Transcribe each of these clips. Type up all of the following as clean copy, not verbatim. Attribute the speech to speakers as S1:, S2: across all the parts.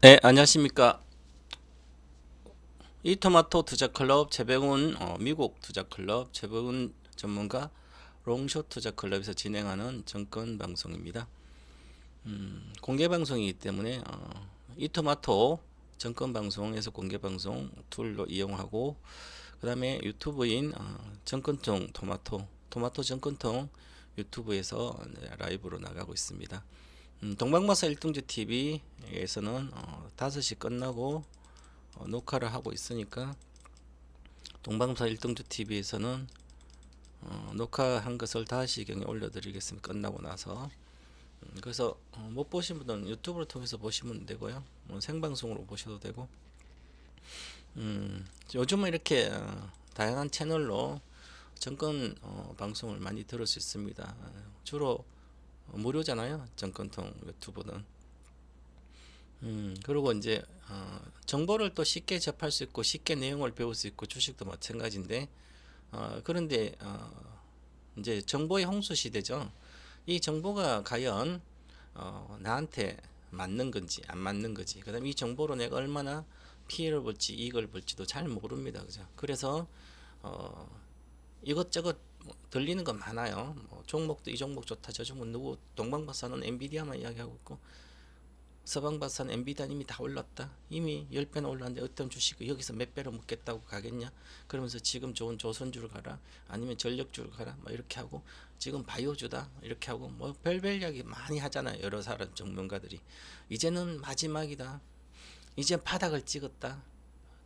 S1: 네, 안녕하십니까. 이토마토 투자클럽 최병훈, 미국 투자클럽 최병훈 전문가 롱숏 투자클럽에서 진행하는 정권 방송입니다. 공개 방송이기 때문에 이토마토 정권 방송에서 공개 방송 툴로 이용하고, 그 다음에 유튜브인 정권통 토마토 정권통 유튜브에서 라이브로 나가고 있습니다. 동방마사 1등주 TV에서는 5시 끝나고 녹화를 하고 있으니까, 동방마사 1등주 TV에서는 녹화한 것을 5시경에 올려드리겠습니다. 끝나고 나서. 그래서 못 보신 분들은 유튜브를 통해서 보시면 되고요. 생방송으로 보셔도 되고. 요즘은 이렇게 다양한 채널로 정권 방송을 많이 들을 수 있습니다. 주로 무료잖아요, 정권통 유튜브는. 그리고 이제 정보를 또 쉽게 접할 수 있고 쉽게 내용을 배울 수 있고, 주식도 마찬가지인데, 그런데 이제 정보의 홍수 시대죠. 이 정보가 과연 나한테 맞는 건지 안 맞는 건지, 그다음에 이 정보로 내가 얼마나 피해를 볼지 이익을 볼지도 잘 모릅니다. 그죠? 그래서 어, 이것저것 들리는 건 많아요. 뭐 종목도 이 종목 좋다, 저 종목, 누구 동방박사는 엔비디아만 이야기하고 있고, 서방바산 엔비디아 이미 다 올랐다, 이미 10배나 올랐는데 어떤 주식을 여기서 몇 배로 먹겠다고 가겠냐, 그러면서 지금 좋은 조선주를 가라, 아니면 전력주를 가라, 뭐 이렇게 하고, 지금 바이오주다 이렇게 하고, 뭐 별별 이야기 많이 하잖아요, 여러 사람 전문가들이. 이제는 마지막이다, 이제 바닥을 찍었다,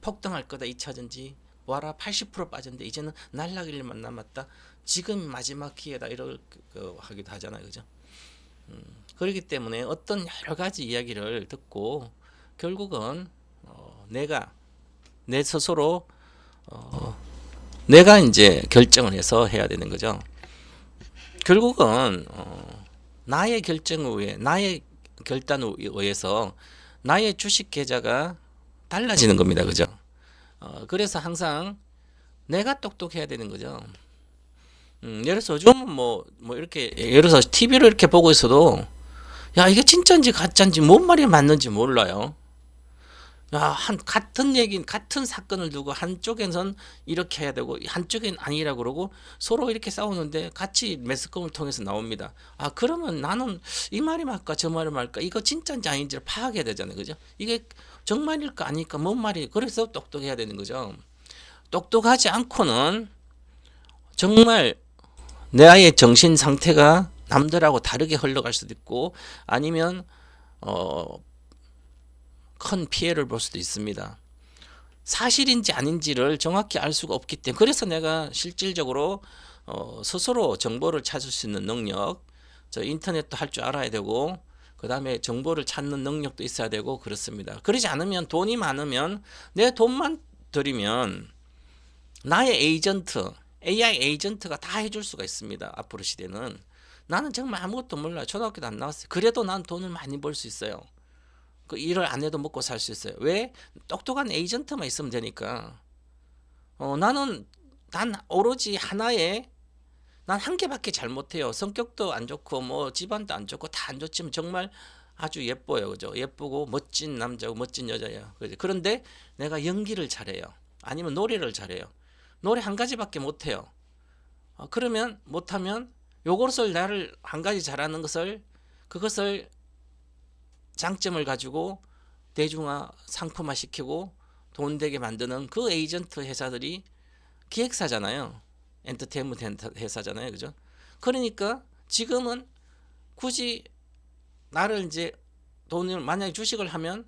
S1: 폭등할 거다, 2차전지 뭐하라, 80% 빠졌는데 이제는 날라갈 일만 남았다, 지금 마지막 기회다, 이렇게 하기도 하잖아요. 그죠? 그렇기 때문에 어떤 여러 가지 이야기를 듣고, 결국은 내가 내 스스로 내가 이제 결정을 해서 해야 되는 거죠. 결국은 나의 결정 후에, 나의 결단에 의해서 나의 주식 계좌가 달라지는 겁니다. 그죠? 그래서 항상 내가 똑똑해야 되는 거죠. 예를 들어서 요즘은 뭐 이렇게, 예를 들어서 TV를 이렇게 보고 있어도, 야, 이게 진짜인지 가짜인지 뭔 말이 맞는지 몰라요. 야, 같은 얘기, 같은 사건을 두고 한쪽에선 이렇게 해야 되고 한쪽엔 아니라 그러고, 서로 이렇게 싸우는데 같이 매스컴을 통해서 나옵니다. 아, 그러면 나는 이 말이 맞을까 저 말이 맞을까, 이거 진짜인지 아닌지를 파악해야 되잖아요. 그죠? 이게 정말일까 아닐까, 뭔 말이, 그래서 똑똑해야 되는 거죠. 똑똑하지 않고는 정말 내 아이의 정신 상태가 남들하고 다르게 흘러갈 수도 있고, 아니면 어, 큰 피해를 볼 수도 있습니다. 사실인지 아닌지를 정확히 알 수가 없기 때문에, 그래서 내가 실질적으로 스스로 정보를 찾을 수 있는 능력, 저 인터넷도 할 줄 알아야 되고, 그 다음에 정보를 찾는 능력도 있어야 되고, 그렇습니다. 그러지 않으면, 돈이 많으면 내 돈만 들이면 나의 에이전트, AI 에이전트가 다 해줄 수가 있습니다. 앞으로 시대는. 나는 정말 아무것도 몰라요. 초등학교도 안 나왔어요. 그래도 난 돈을 많이 벌 수 있어요. 그 일을 안 해도 먹고 살 수 있어요. 왜? 똑똑한 에이전트만 있으면 되니까. 나는 단 오로지 하나의, 난 한 개밖에 잘 못해요. 성격도 안 좋고 뭐 집안도 안 좋고 다 안 좋지만 정말 아주 예뻐요. 그죠? 예쁘고 멋진 남자고 멋진 여자예요. 그런데 내가 연기를 잘해요. 아니면 노래를 잘해요. 노래 한 가지밖에 못해요. 그러면 못하면, 요것을 나를 한 가지 잘하는 것을, 그것을 장점을 가지고 대중화 상품화 시키고 돈 되게 만드는 그 에이전트 회사들이 기획사잖아요. 엔터테인먼트 회사잖아요. 그죠? 그러니까 지금은 굳이 나를 이제, 돈을 만약에 주식을 하면,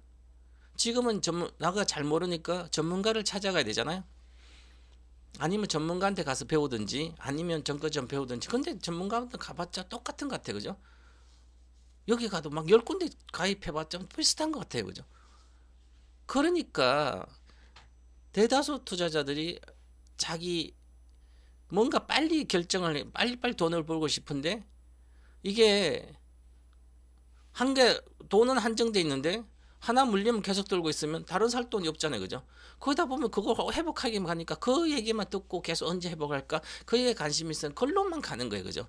S1: 지금은 나가 잘 모르니까 전문가를 찾아가야 되잖아요. 아니면 전문가한테 가서 배우든지, 아니면 정거점 배우든지. 근데 전문가한테 가봤자 똑같은 것 같아요. 그죠? 여기 가도 막 10군데 가입해봤자 비슷한 것 같아요. 그죠? 그러니까 대다수 투자자들이 자기 뭔가 빨리 결정을 빨리빨리 돈을 벌고 싶은데, 이게 돈은 한정돼 있는데 하나 물리면 계속 들고 있으면 다른 살 돈이 없잖아요. 그죠? 거기다 보면 그거 회복하기만 하니까 그 얘기만 듣고 계속 언제 회복할까, 그에 관심이 있으면 그걸로만 가는 거예요. 그죠?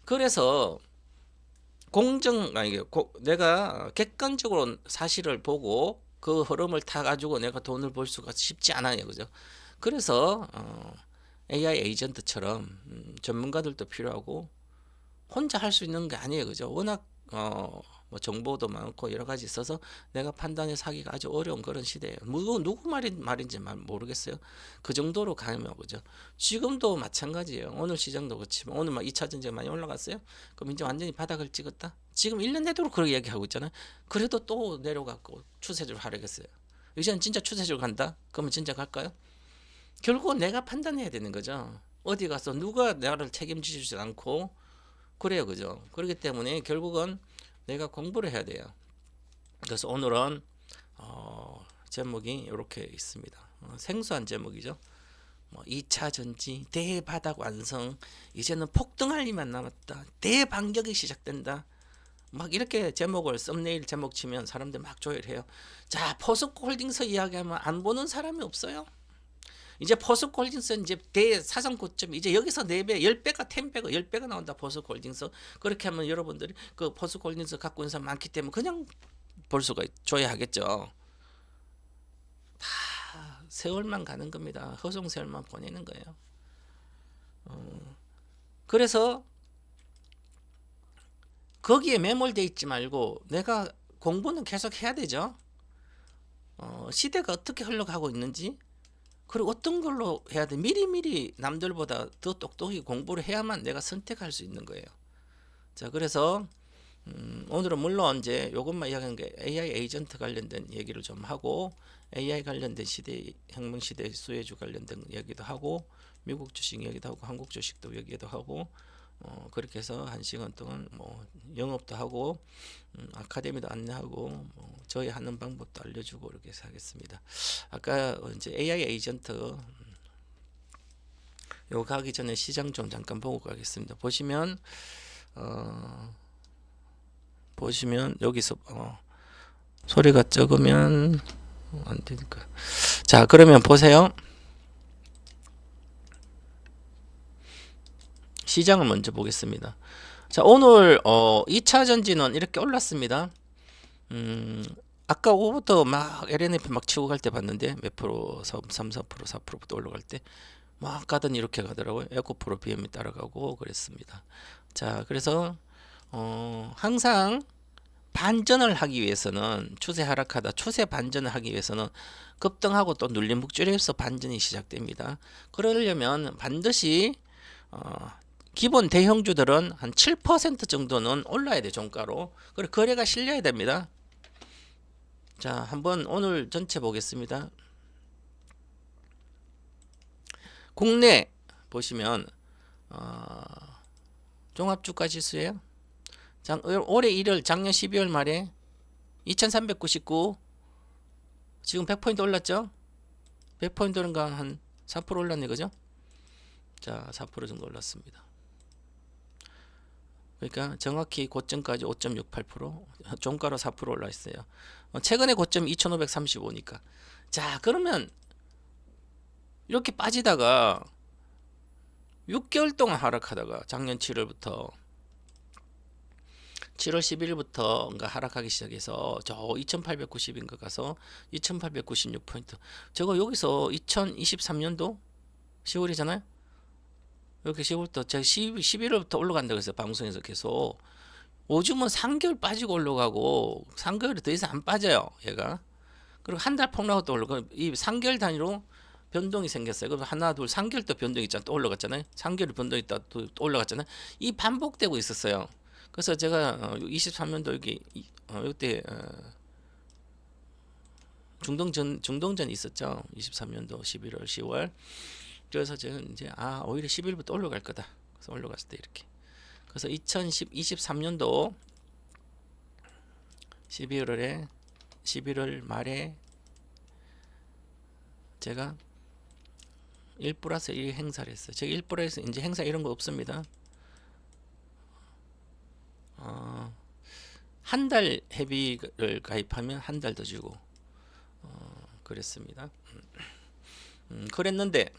S1: 그래서 내가 객관적으로 사실을 보고 그 흐름을 타 가지고 내가 돈을 벌 수가 쉽지 않아요, 그죠? 그래서 AI 에이전트처럼 전문가들도 필요하고 혼자 할 수 있는 게 아니에요, 그죠? 워낙 뭐 정보도 많고 여러 가지 있어서 내가 판단해서 하기가 아주 어려운 그런 시대예요. 누구 말인지 모르겠어요. 그 정도로 가면, 그죠? 지금도 마찬가지예요. 오늘 시장도 그렇지만 오늘 막 2차 전지가 많이 올라갔어요. 그럼 이제 완전히 바닥을 찍었다. 지금 1년 내도록 그렇게 얘기하고 있잖아요. 그래도 또 내려갔고 추세적으로 하려겠어요. 이제는 진짜 추세적으로 간다? 그러면 진짜 갈까요? 결국은 내가 판단해야 되는 거죠. 어디 가서 누가 나를 책임지지 않고 그래요, 그죠? 그렇기 때문에 결국은 내가 공부를 해야 돼요. 그래서 오늘은 제목이 이렇게 있습니다. 생소한 제목이죠. 뭐 2차 전지 대바닥 완성, 이제는 폭등할 일만 남았다, 대반격이 시작된다, 막 이렇게 제목을 썸네일 제목 치면 사람들 막 조회해요. 자, 포스코홀딩스 이야기하면 안 보는 사람이 없어요. 이제 포스코홀딩스 이제 대사상 고점, 이제 여기서 4배, 10배가 10배가 10배가 나온다. 포스코홀딩스. 그렇게 하면 여러분들이 그 포스코홀딩스 갖고 있는 사람 많기 때문에 그냥 볼 수가 줘야 하겠죠. 다 세월만 가는 겁니다. 허송 세월만 보내는 거예요. 그래서 거기에 매몰돼 있지 말고 내가 공부는 계속 해야 되죠. 시대가 어떻게 흘러가고 있는지, 그리고 어떤 걸로 해야 돼. 미리미리 남들보다 더 똑똑히 공부를 해야만 내가 선택할 수 있는 거예요. 자, 그래서 오늘은 물론 이제 요것만 이야기한 게 AI 에이전트 관련된 얘기를 좀 하고, AI 관련된 시대, 혁명 시대 수혜주 관련된 얘기도 하고, 미국 주식 얘기도 하고, 한국 주식도 얘기도 하고, 그렇게 해서 1시간 동안 뭐 영업도 하고, 아카데미도 안내하고, 저희 하는 방법도 알려주고 이렇게 해서 하겠습니다. 아까 이제 AI 에이전트 요거 가기 전에 시장 좀 잠깐 보고 가겠습니다. 보시면 여기서 소리가 적으면 안 되니까. 자, 그러면 보세요. 시장을 먼저 보겠습니다. 자, 오늘 2차 전지는 이렇게 올랐습니다. 아까 오후부터 막 LNF 막 치고 갈 때 봤는데 몇 프로, 3, 4%, 4%부터 올라갈 때 막 가더니 이렇게 가더라고요. 에코프로 BM이 따라가고 그랬습니다. 자, 그래서 항상 반전을 하기 위해서는, 추세 하락하다 추세 반전을 하기 위해서는 급등하고 또 눌림 북줄에서 반전이 시작됩니다. 그러려면 반드시 기본 대형주들은 한 7% 정도는 올라야 돼, 종가로. 그리고 거래가 실려야 됩니다. 자, 한번 오늘 전체 보겠습니다. 국내 보시면 종합주가 지수예요. 올해 1월, 작년 12월 말에 2399, 지금 100포인트 올랐죠? 100포인트 오른 한 4% 올랐네, 그죠? 자, 4% 정도 올랐습니다. 그러니까 정확히 고점까지 5.68%, 종가로 4% 올라 있어요. 최근에 고점 2535니까. 자, 그러면 이렇게 빠지다가 6개월 동안 하락하다가 작년 7월 11일부터 하락하기 시작해서 저 2890인가 가서 2896포인트. 저거 여기서 2023년도 10월이잖아요. 이렇게 10월부터 제가 11월부터 올라간다고 해서 방송에서 계속 오줌은 3개월 빠지고 올라가고 3개월이 더 이상 안 빠져요, 얘가. 그리고 한 달 폭락하고 또 올라가고, 이 3개월 단위로 변동이 생겼어요. 그럼 하나, 둘, 3개월 또 변동이 있잖아. 또 올라갔잖아요. 3개월 변동이 있다 또 올라갔잖아요. 이 반복되고 있었어요. 그래서 제가 23년도 여기 이때 중동전이 있었죠. 23년도 11월, 10월. 그래서 저는 이제 오히려 10일부터 올라갈 거다. 그래서 올라갔을 때 이렇게. 그래서 2023년도 11월 말에 제가 1+1 행사를 했어요. 제가 1+1에서 이제 행사 이런 거 없습니다. 한 달 회비를 가입하면 한 달 더 주고 그랬습니다. 그랬는데,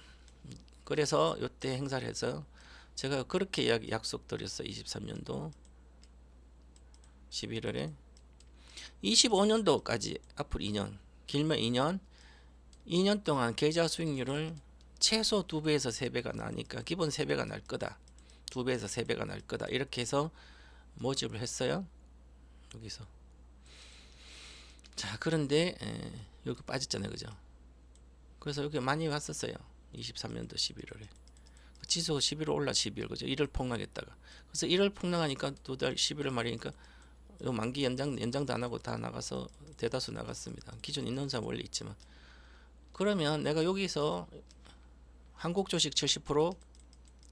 S1: 그래서 이때 행사를 해서 제가 그렇게 약속 드렸어요. 23년도 11월에 25년도까지 앞으로 2년, 길면 2년 동안 계좌 수익률을 최소 2배에서 3배가 나니까 기본 3배가 날 거다. 2배에서 3배가 날 거다. 이렇게 해서 모집을 했어요. 여기서. 자, 그런데 여기 빠졌잖아요. 그죠? 그래서 여기 많이 왔었어요. 23년도 11월에. 지수가 11월 올라 12월 그죠? 1월 폭락했다가. 그래서 1월 폭락하니까 두 달 11월 말이니까 요 만기 연장도 안 하고 다 나가서 대다수 나갔습니다. 기존 인원사 원래 있지만. 그러면 내가 여기서 한국 주식 70%,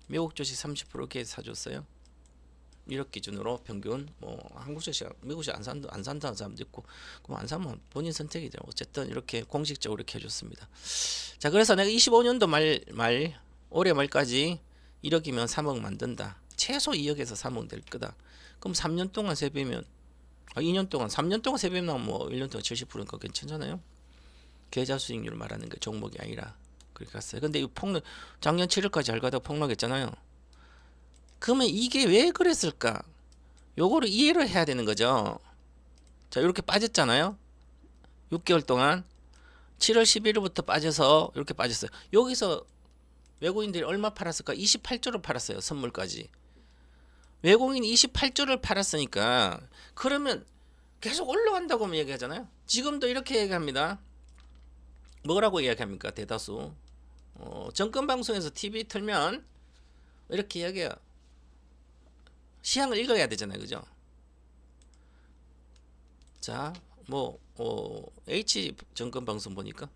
S1: 미국 주식 30% 이렇게 사줬어요. 1억 기준으로 평균 뭐 한국 주식, 미국 주식 안 산다는 사람도 있고, 그럼 안 사면 본인 선택이죠. 어쨌든 이렇게 공식적으로 이렇게 해줬습니다. 자, 그래서 내가 25년도 말 올해 말까지 1억이면 3억 만든다. 최소 2억에서 3억 될 거다. 그럼 3년 동안 3배면 2년 동안 3년 동안 3배면 뭐 1년 동안 70%니까 괜찮잖아요. 계좌 수익률을 말하는 게 종목이 아니라 그렇게 갔어요. 근데 이 폭락 작년 7월까지 잘 가다가 폭락했잖아요. 그러면 이게 왜 그랬을까? 요거를 이해를 해야 되는 거죠. 자, 이렇게 빠졌잖아요. 6개월 동안 7월 11일부터 빠져서 이렇게 빠졌어요. 여기서 외국인들이 얼마 팔았을까? 28조를 팔았어요. 선물까지. 외국인이 28조를 팔았으니까 그러면 계속 올라간다고 얘기하잖아요. 지금도 이렇게 얘기합니다. 뭐라고 이야기합니까? 대다수 정권방송에서 TV 틀면 이렇게 이야기해요. 시향을 읽어야 되잖아요. 그죠? 자, 뭐 H 정권방송 보니까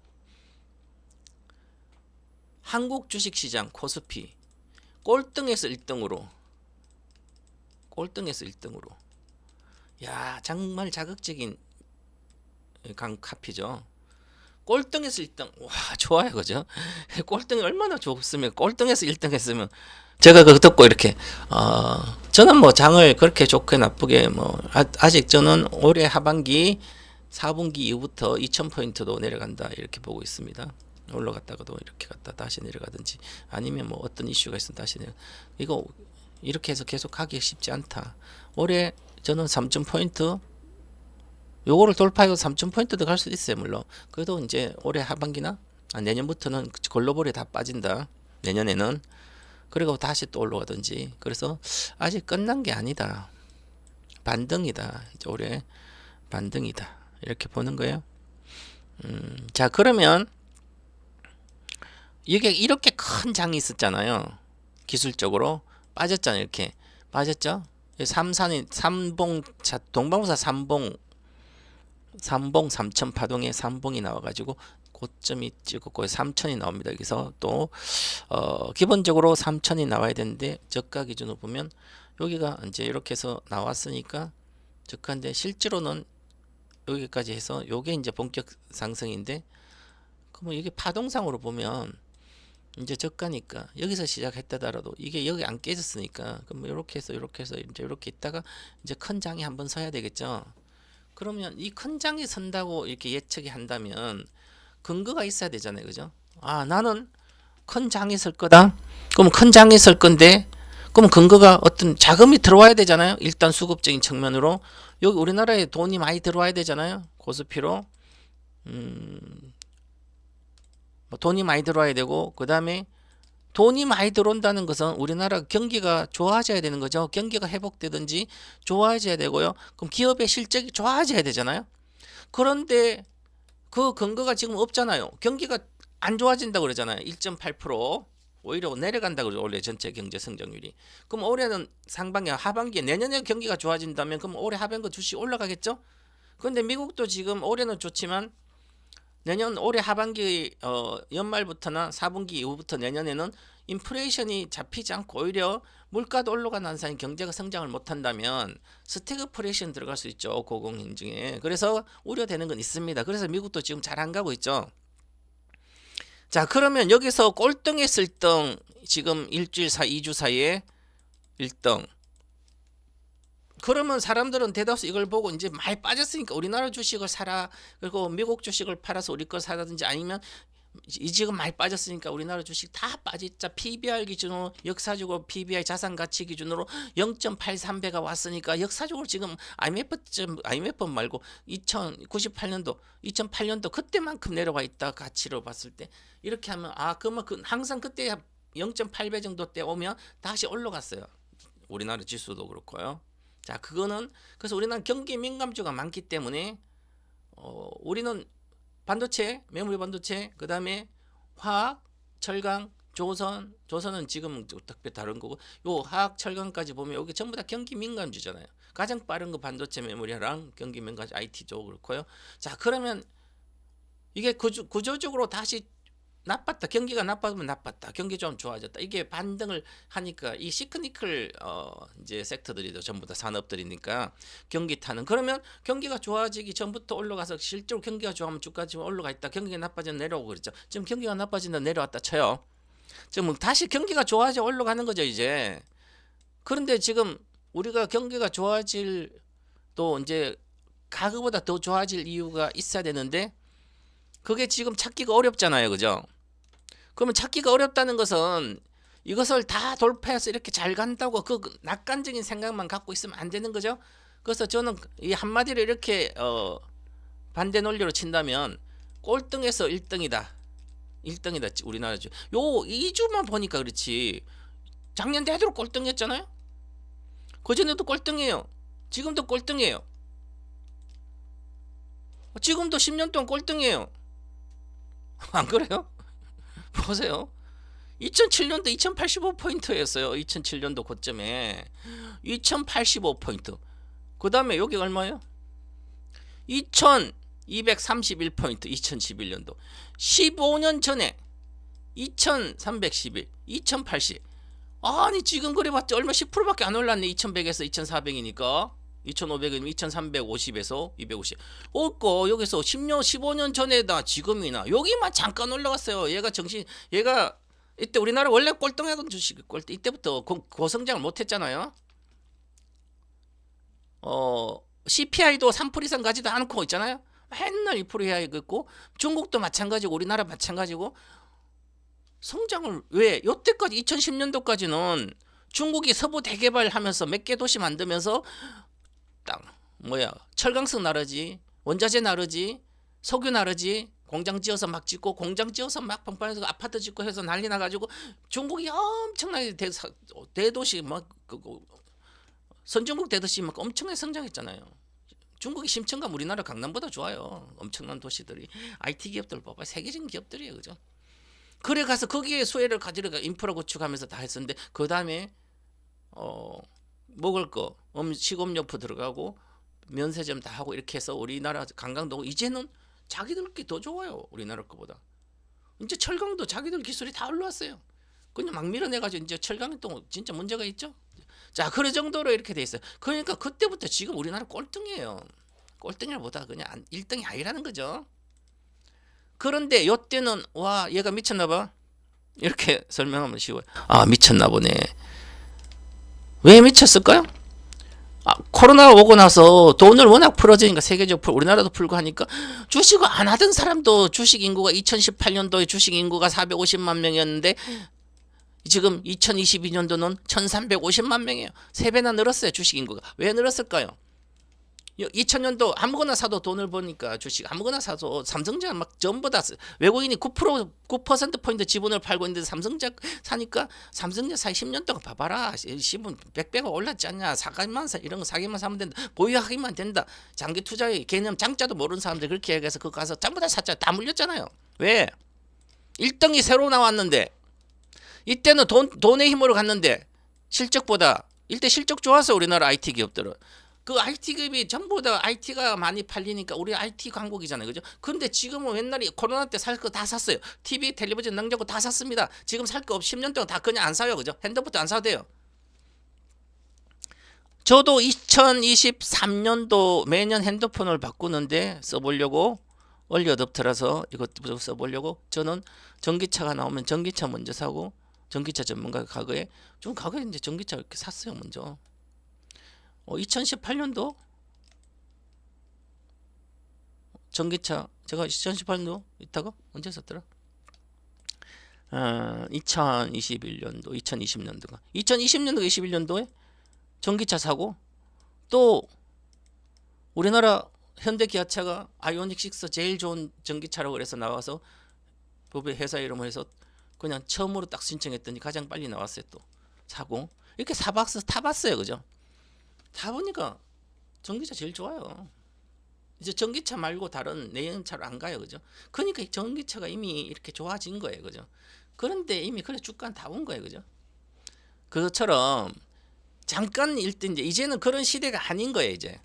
S1: 한국 주식시장 코스피 꼴등에서 1등으로 야, 정말 자극적인 카피죠. 꼴등에서 1등. 와, 좋아요. 그죠? 꼴등이 얼마나 좋습니까? 꼴등에서 1등 했으면 제가 그거 듣고 이렇게 저는 뭐 장을 그렇게 좋게 나쁘게 뭐 아직 저는 올해 하반기 4분기 이후부터 2000포인트도 내려간다 이렇게 보고 있습니다. 올라갔다가도 이렇게 갔다 다시 내려가든지 아니면 뭐 어떤 이슈가 있으면 다시 이거 이렇게 해서 계속 가기 쉽지 않다. 올해 저는 3000포인트 요거를 돌파해서 3000포인트도 갈 수도 있어요. 물론 그래도 이제 올해 하반기나 내년부터는 글로벌이 다 빠진다. 내년에는. 그리고 다시 또 올라가든지. 그래서 아직 끝난 게 아니다. 반등이다. 이제 올해 반등이다. 이렇게 보는 거예요. 자, 그러면 이게 이렇게 큰 장이 있었잖아요. 기술적으로 빠졌잖아요. 이렇게 빠졌죠. 동방부사 삼봉 3000 파동에 삼봉이 나와가지고 고점이 찍었고 3000이 나옵니다. 여기서 또 기본적으로 3000이 나와야 되는데 저가 기준으로 보면 여기가 이제 이렇게 해서 나왔으니까 저가인데 실제로는 여기까지 해서 요게 이제 본격 상승인데 그러면 이게 파동상으로 보면 이제 저가니까 여기서 시작했다더라도 이게 여기 안 깨졌으니까 그럼 이렇게 해서 이제 이렇게 있다가 이제 큰 장이 한번 서야 되겠죠. 그러면 이 큰 장이 선다고 이렇게 예측이 한다면 근거가 있어야 되잖아요. 그죠? 아, 나는 큰 장이 설 거다. 그럼 큰 장이 설 건데 그럼 근거가 어떤 자금이 들어와야 되잖아요. 일단 수급적인 측면으로 여기 우리나라에 돈이 많이 들어와야 되잖아요. 고스피로 돈이 많이 들어와야 되고 그 다음에 돈이 많이 들어온다는 것은 우리나라 경기가 좋아져야 되는 거죠. 경기가 회복되든지 좋아져야 되고요. 그럼 기업의 실적이 좋아져야 되잖아요. 그런데 그 근거가 지금 없잖아요. 경기가 안 좋아진다고 그러잖아요. 1.8% 오히려 내려간다고 그러죠. 올해 전체 경제 성장률이. 그럼 올해는 상반기, 하반기에 내년에 경기가 좋아진다면 그럼 올해 하반기 주식 올라가겠죠? 그런데 미국도 지금 올해는 좋지만 내년 올해 하반기 연말부터나 4분기 이후부터 내년에는 인플레이션이 잡히지 않고 오히려 물가도 올라가는 한상인 경제가 성장을 못한다면 스태그플레이션 들어갈 수 있죠. 고공행중에. 그래서 우려되는 건 있습니다. 그래서 미국도 지금 잘 안 가고 있죠. 자, 그러면 여기서 꼴등했을 등 지금 2주 사이에 1등. 그러면 사람들은 대다수 이걸 보고 이제 많이 빠졌으니까 우리나라 주식을 사라. 그리고 미국 주식을 팔아서 우리 걸 사라든지 아니면 지금 많이 빠졌으니까 우리나라 주식 다 빠졌자. PBR 기준으로 역사적으로 PBR 자산 가치 기준으로 0.83배가 왔으니까 역사적으로 지금 IMF 말고 2098년도 2008년도 그때만큼 내려와 있다. 가치로 봤을 때 이렇게 하면 그러면 항상 그때 0.8배 정도 때 오면 다시 올라갔어요. 우리나라 지수도 그렇고요. 자, 그거는 그래서 우리나라 경기 민감주가 많기 때문에 우리는 반도체, 메모리 반도체, 그 다음에 화학, 철강, 조선은 지금 특별히 다른 거고, 요 화학, 철강까지 보면 여기 전부 다 경기 민감주잖아요. 가장 빠른 거 반도체, 메모리랑 경기 민감주, IT 쪽 그렇고요. 자, 그러면 이게 구조적으로 다시 나빴다. 경기가 나빠지면 나빴다. 경기 좀 좋아졌다. 이게 반등을 하니까 이 시크니컬 이제 섹터들이도 전부 다 산업들이니까 경기 타는. 그러면 경기가 좋아지기 전부터 올라가서 실제로 경기가 좋아하면 주가 지금 올라가 있다. 경기가 나빠지면 내려오고 그랬죠. 지금 경기가 나빠진다 내려왔다 쳐요. 지금 다시 경기가 좋아져 올라가는 거죠 이제. 그런데 지금 우리가 경기가 좋아질 또 이제 가그보다 더 좋아질 이유가 있어야 되는데 그게 지금 찾기가 어렵잖아요. 그죠? 그러면 찾기가 어렵다는 것은 이것을 다 돌파해서 이렇게 잘 간다고 그 낙관적인 생각만 갖고 있으면 안 되는 거죠. 그래서 저는 이 한마디로 이렇게 반대 논리로 친다면 꼴등에서 1등이다. 1등이다. 우리나라 요 2주만 보니까 그렇지. 작년 대대로 꼴등이었잖아요. 그전에도 꼴등이에요. 지금도 꼴등이에요. 지금도 10년 동안 꼴등이에요. 안 그래요? 보세요. 2007년도 2085포인트였어요. 2007년도 고점에 2085포인트. 그 다음에 여기 얼마예요? 2231포인트 2011년도 15년 전에 2311 2080 아니 지금 그래봤자 얼마 10%밖에 안 올랐네. 2100에서 2400이니까 2500은 2350에서 250 없고 여기서 10년 15년 전에다 지금이나 여기만 잠깐 올라갔어요. 얘가 이때 우리나라 원래 꼴등하던 주식 꼴등 이때부터 고성장을 못했잖아요. CPI도 3% 이상 가지도 않고 있잖아요. 맨날 2% 이하에 있고 중국도 마찬가지고 우리나라 마찬가지고 성장을 왜 요때까지 2010년도까지는 중국이 서부 대개발하면서 몇 개 도시 만들면서 철강성 나르지 원자재 나르지 석유 나르지 공장 지어서 막 짓고 공장 지어서 막 방판해서 아파트 짓고 해서 난리 나가지고 중국이 엄청나게 대도시 막 선진국 대도시 막 엄청나게 성장했잖아요. 중국이 심층감 우리나라 강남보다 좋아요. 엄청난 도시들이 IT 기업들 봐봐 세계적인 기업들이에요. 그죠? 그래 가서 거기에 수혜를 가지려고 인프라 구축하면서 다 했었는데 그 다음에 먹을 거 식음료품 들어가고 면세점 다 하고 이렇게 해서 우리나라 관광도 이제는 자기들께 더 좋아요. 우리나라 거보다. 이제 철강도 자기들 기술이 다 올라왔어요. 그냥 막 밀어내가지고 이제 철강이 또 진짜 문제가 있죠. 자, 그런 정도로 이렇게 돼 있어요. 그러니까 그때부터 지금 우리나라 꼴등이에요. 꼴등이보다 그냥 1등이 아니라는 거죠. 그런데 요때는 와 얘가 미쳤나봐. 이렇게 설명하면 쉬워요. 미쳤나 보네. 왜 미쳤을까요? 코로나 오고 나서 돈을 워낙 풀어지니까 세계적으로 우리나라도 풀고 하니까 주식을 안 하던 사람도 주식 인구가 2018년도에 주식 인구가 450만 명이었는데 지금 2022년도는 1350만 명이에요. 3배나 늘었어요. 주식 인구가. 왜 늘었을까요? 2000년도 아무거나 사도 돈을 버니까 주식 아무거나 사도 삼성전자 막 전부 다 외국인이 9%포인트 지분을 팔고 있는데 삼성전자 사니까 삼성전자 사이 10년 동안 봐봐라. 지분 100배가 올랐지 않냐. 사기만 이런 거 사기만 사면 된다. 보유하기만 된다. 장기 투자의 개념 장자도 모르는 사람들 그렇게 얘기해서 그거 가서 전부 다 샀잖아요. 다 물렸잖아요. 왜? 1등이 새로 나왔는데 이때는 돈의 힘으로 갔는데 실적보다 이때 실적 좋아서 우리나라 IT 기업들은 그 IT 기업이 전부 다 IT가 많이 팔리니까 우리 IT 강국이잖아요. 그죠? 근데 지금은 옛날에 코로나 때 살 거 다 샀어요. TV, 텔레비전, 냉장고 다 샀습니다. 지금 살 거 10년 동안 다 그냥 안 사요. 그죠? 핸드폰도 안 사도 돼요. 저도 2023년도 매년 핸드폰을 바꾸는데 써보려고 얼리어답터라서 이것도 써보려고 저는 전기차가 나오면 전기차 먼저 사고 전기차 전문가 과거에 이제 전기차 이렇게 샀어요. 먼저 2018년도 전기차 제가 2018년도 있다가 언제 샀더라? 2021년도, 2020년도가 21년도에 전기차 사고, 또 우리나라 현대 기아차가 아이오닉 6 제일 좋은 전기차라고 그래서 나와서 법의 회사 이름을 해서 그냥 처음으로 딱 신청했더니 가장 빨리 나왔어요. 또 사고 이렇게 타봤어요, 그죠? 타보니까 전기차 제일 좋아요. 이제 전기차 말고 다른 내연차로 안 가요, 그죠? 그러니까 전기차가 이미 이렇게 좋아진 거예요, 그죠? 그런데 이미 그래 주가는 다 온 거예요, 그죠? 그것처럼 잠깐 이제는 그런 시대가 아닌 거예요, 이제.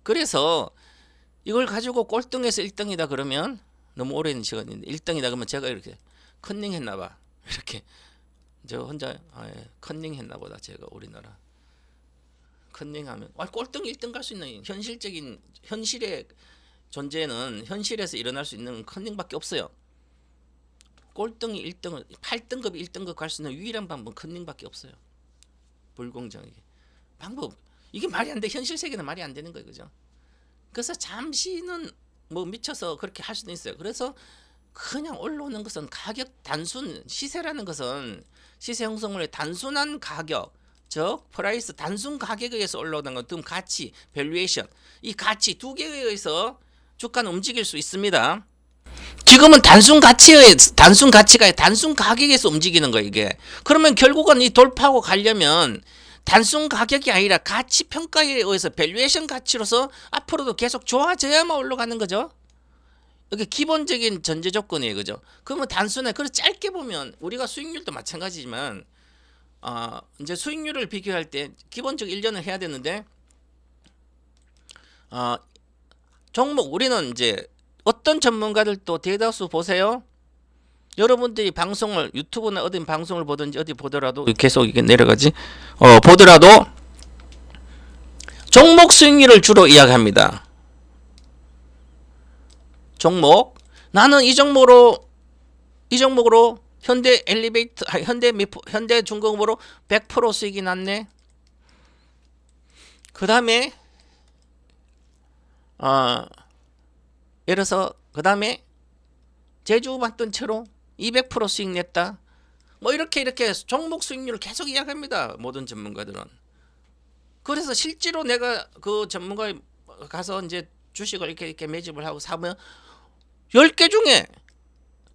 S1: 그래서 이걸 가지고 꼴등에서 1등이다 그러면 너무 오랜 시간인데 1등이다 그러면 제가 이렇게 컨닝했나 봐. 이렇게 저 혼자 컨닝했나 보다. 제가 우리나라 컨닝하면 꼴등 1등 갈 수 있는 현실적인 현실의 존재는 현실에서 일어날 수 있는 컨닝밖에 없어요. 꼴등이 1등을 8등급 1등급 갈 수 있는 유일한 방법은 컨닝밖에 없어요. 불공정하게 방법 이게 말이 안 돼. 현실 세계는 말이 안 되는 거예요, 그죠? 그래서 잠시는 뭐 미쳐서 그렇게 할 수도 있어요. 그래서 그냥 올라오는 것은 가격 단순 시세라는 것은 시세 형성물의 단순한 가격, 즉 프라이스 단순 가격에 의해서 올라오는 건 가치, 밸류에이션 이 가치 두 개에 의해서 주가는 움직일 수 있습니다. 지금은 단순 가격에서 움직이는 거예요, 이게. 그러면 결국은 이 돌파하고 가려면 단순 가격이 아니라 가치 평가에 의해서 밸류에이션 가치로서 앞으로도 계속 좋아져야만 올라가는 거죠. 이게 기본적인 전제 조건이에요, 그죠? 그러면 단순해. 그래서 짧게 보면 우리가 수익률도 마찬가지지만 이제 수익률을 비교할 때 기본적 1년을 해야 되는데 종목 우리는 이제 어떤 전문가들도 대다수 보세요. 여러분들이 방송을 유튜브나 어디 방송을 보든지 어디 보더라도 계속 이게 내려가지 보더라도 종목 수익률을 주로 이야기합니다. 종목 나는 이 종목으로 현대 엘리베이터 현대 중공업으로 100% 수익이 났네. 그 다음에 예를 들어서 그 다음에 제주 봤던채로 200% 수익 냈다. 뭐 이렇게 종목 수익률을 계속 이야기합니다. 모든 전문가들은. 그래서 실제로 내가 그 전문가에 가서 이제 주식을 이렇게 매집을 하고 사면 10개 중에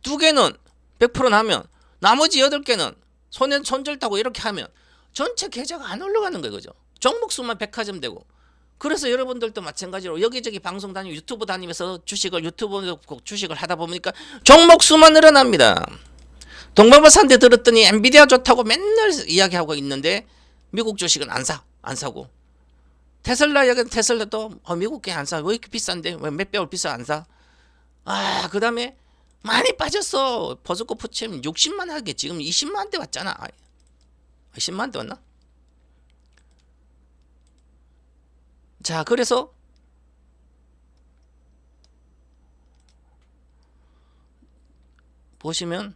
S1: 2개는 100% 나면 나머지 8개는 손절 타고 이렇게 하면 전체 계좌가 안 올라가는 거예요, 그죠? 종목 수만 백화점 되고. 그래서 여러분들도 마찬가지로 여기저기 방송 다니고 유튜브 다니면서 유튜브에서 주식을 하다 보니까 종목 수만 늘어납니다. 동방바산대 들었더니 엔비디아 좋다고 맨날 이야기하고 있는데 미국 주식은 안 사고 테슬라도 미국 게 안 사. 왜 이렇게 비싼데? 왜 몇 배울 비싸 안 사? 그 다음에 많이 빠졌어. 버스코 푸침 60만 하게 지금 20만 대 왔잖아. 10만 대 왔나? 자, 그래서 보시면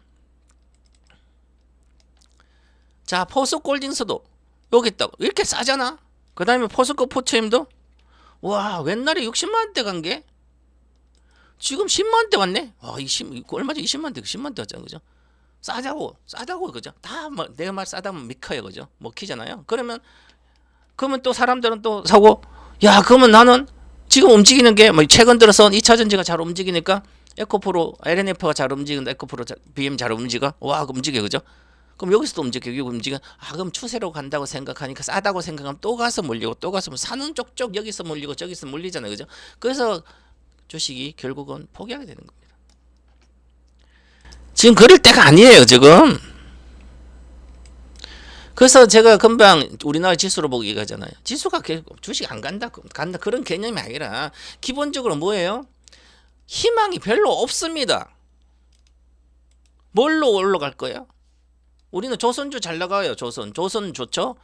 S1: 자, 포스코홀딩스도 여기 있다고 이렇게 싸잖아. 그 다음에 포스코 포츠임도 와, 옛날에 60만 대 간 게 지금 10만 대 왔네. 얼마 전에 20만 대 10만 대 왔잖아, 그죠? 싸다고 그죠? 다 뭐 내가 말 싸다면 미커요, 그죠? 먹히잖아요. 그러면 또 사람들은 또 사고, 야, 그러면 나는 지금 움직이는 게 뭐 최근 들어서 2차 전지가 잘 움직이니까 에코프로 LNF가 잘 움직인다. 에코프로 BM 잘 움직여. 와, 움직여, 그죠? 그럼 여기서도 여기 움직여. 그럼 추세로 간다고 생각하니까 싸다고 생각하면 또 가서 몰리고 또 가서 사는 쪽쪽 여기서 몰리고 저기서 몰리잖아요, 그죠? 그래서 주식이 결국은 포기하게 되는 겁니다. 지금 그럴 때가 아니에요, 지금. 그래서 제가 금방 우리나라 지수로 보고 얘기하잖아요. 지수가 주식 안 간다 그런 개념이 아니라 기본적으로 뭐예요? 희망이 별로 없습니다. 뭘로 올라갈 거예요? 우리는 조선주 잘 나가요. 조선 좋죠.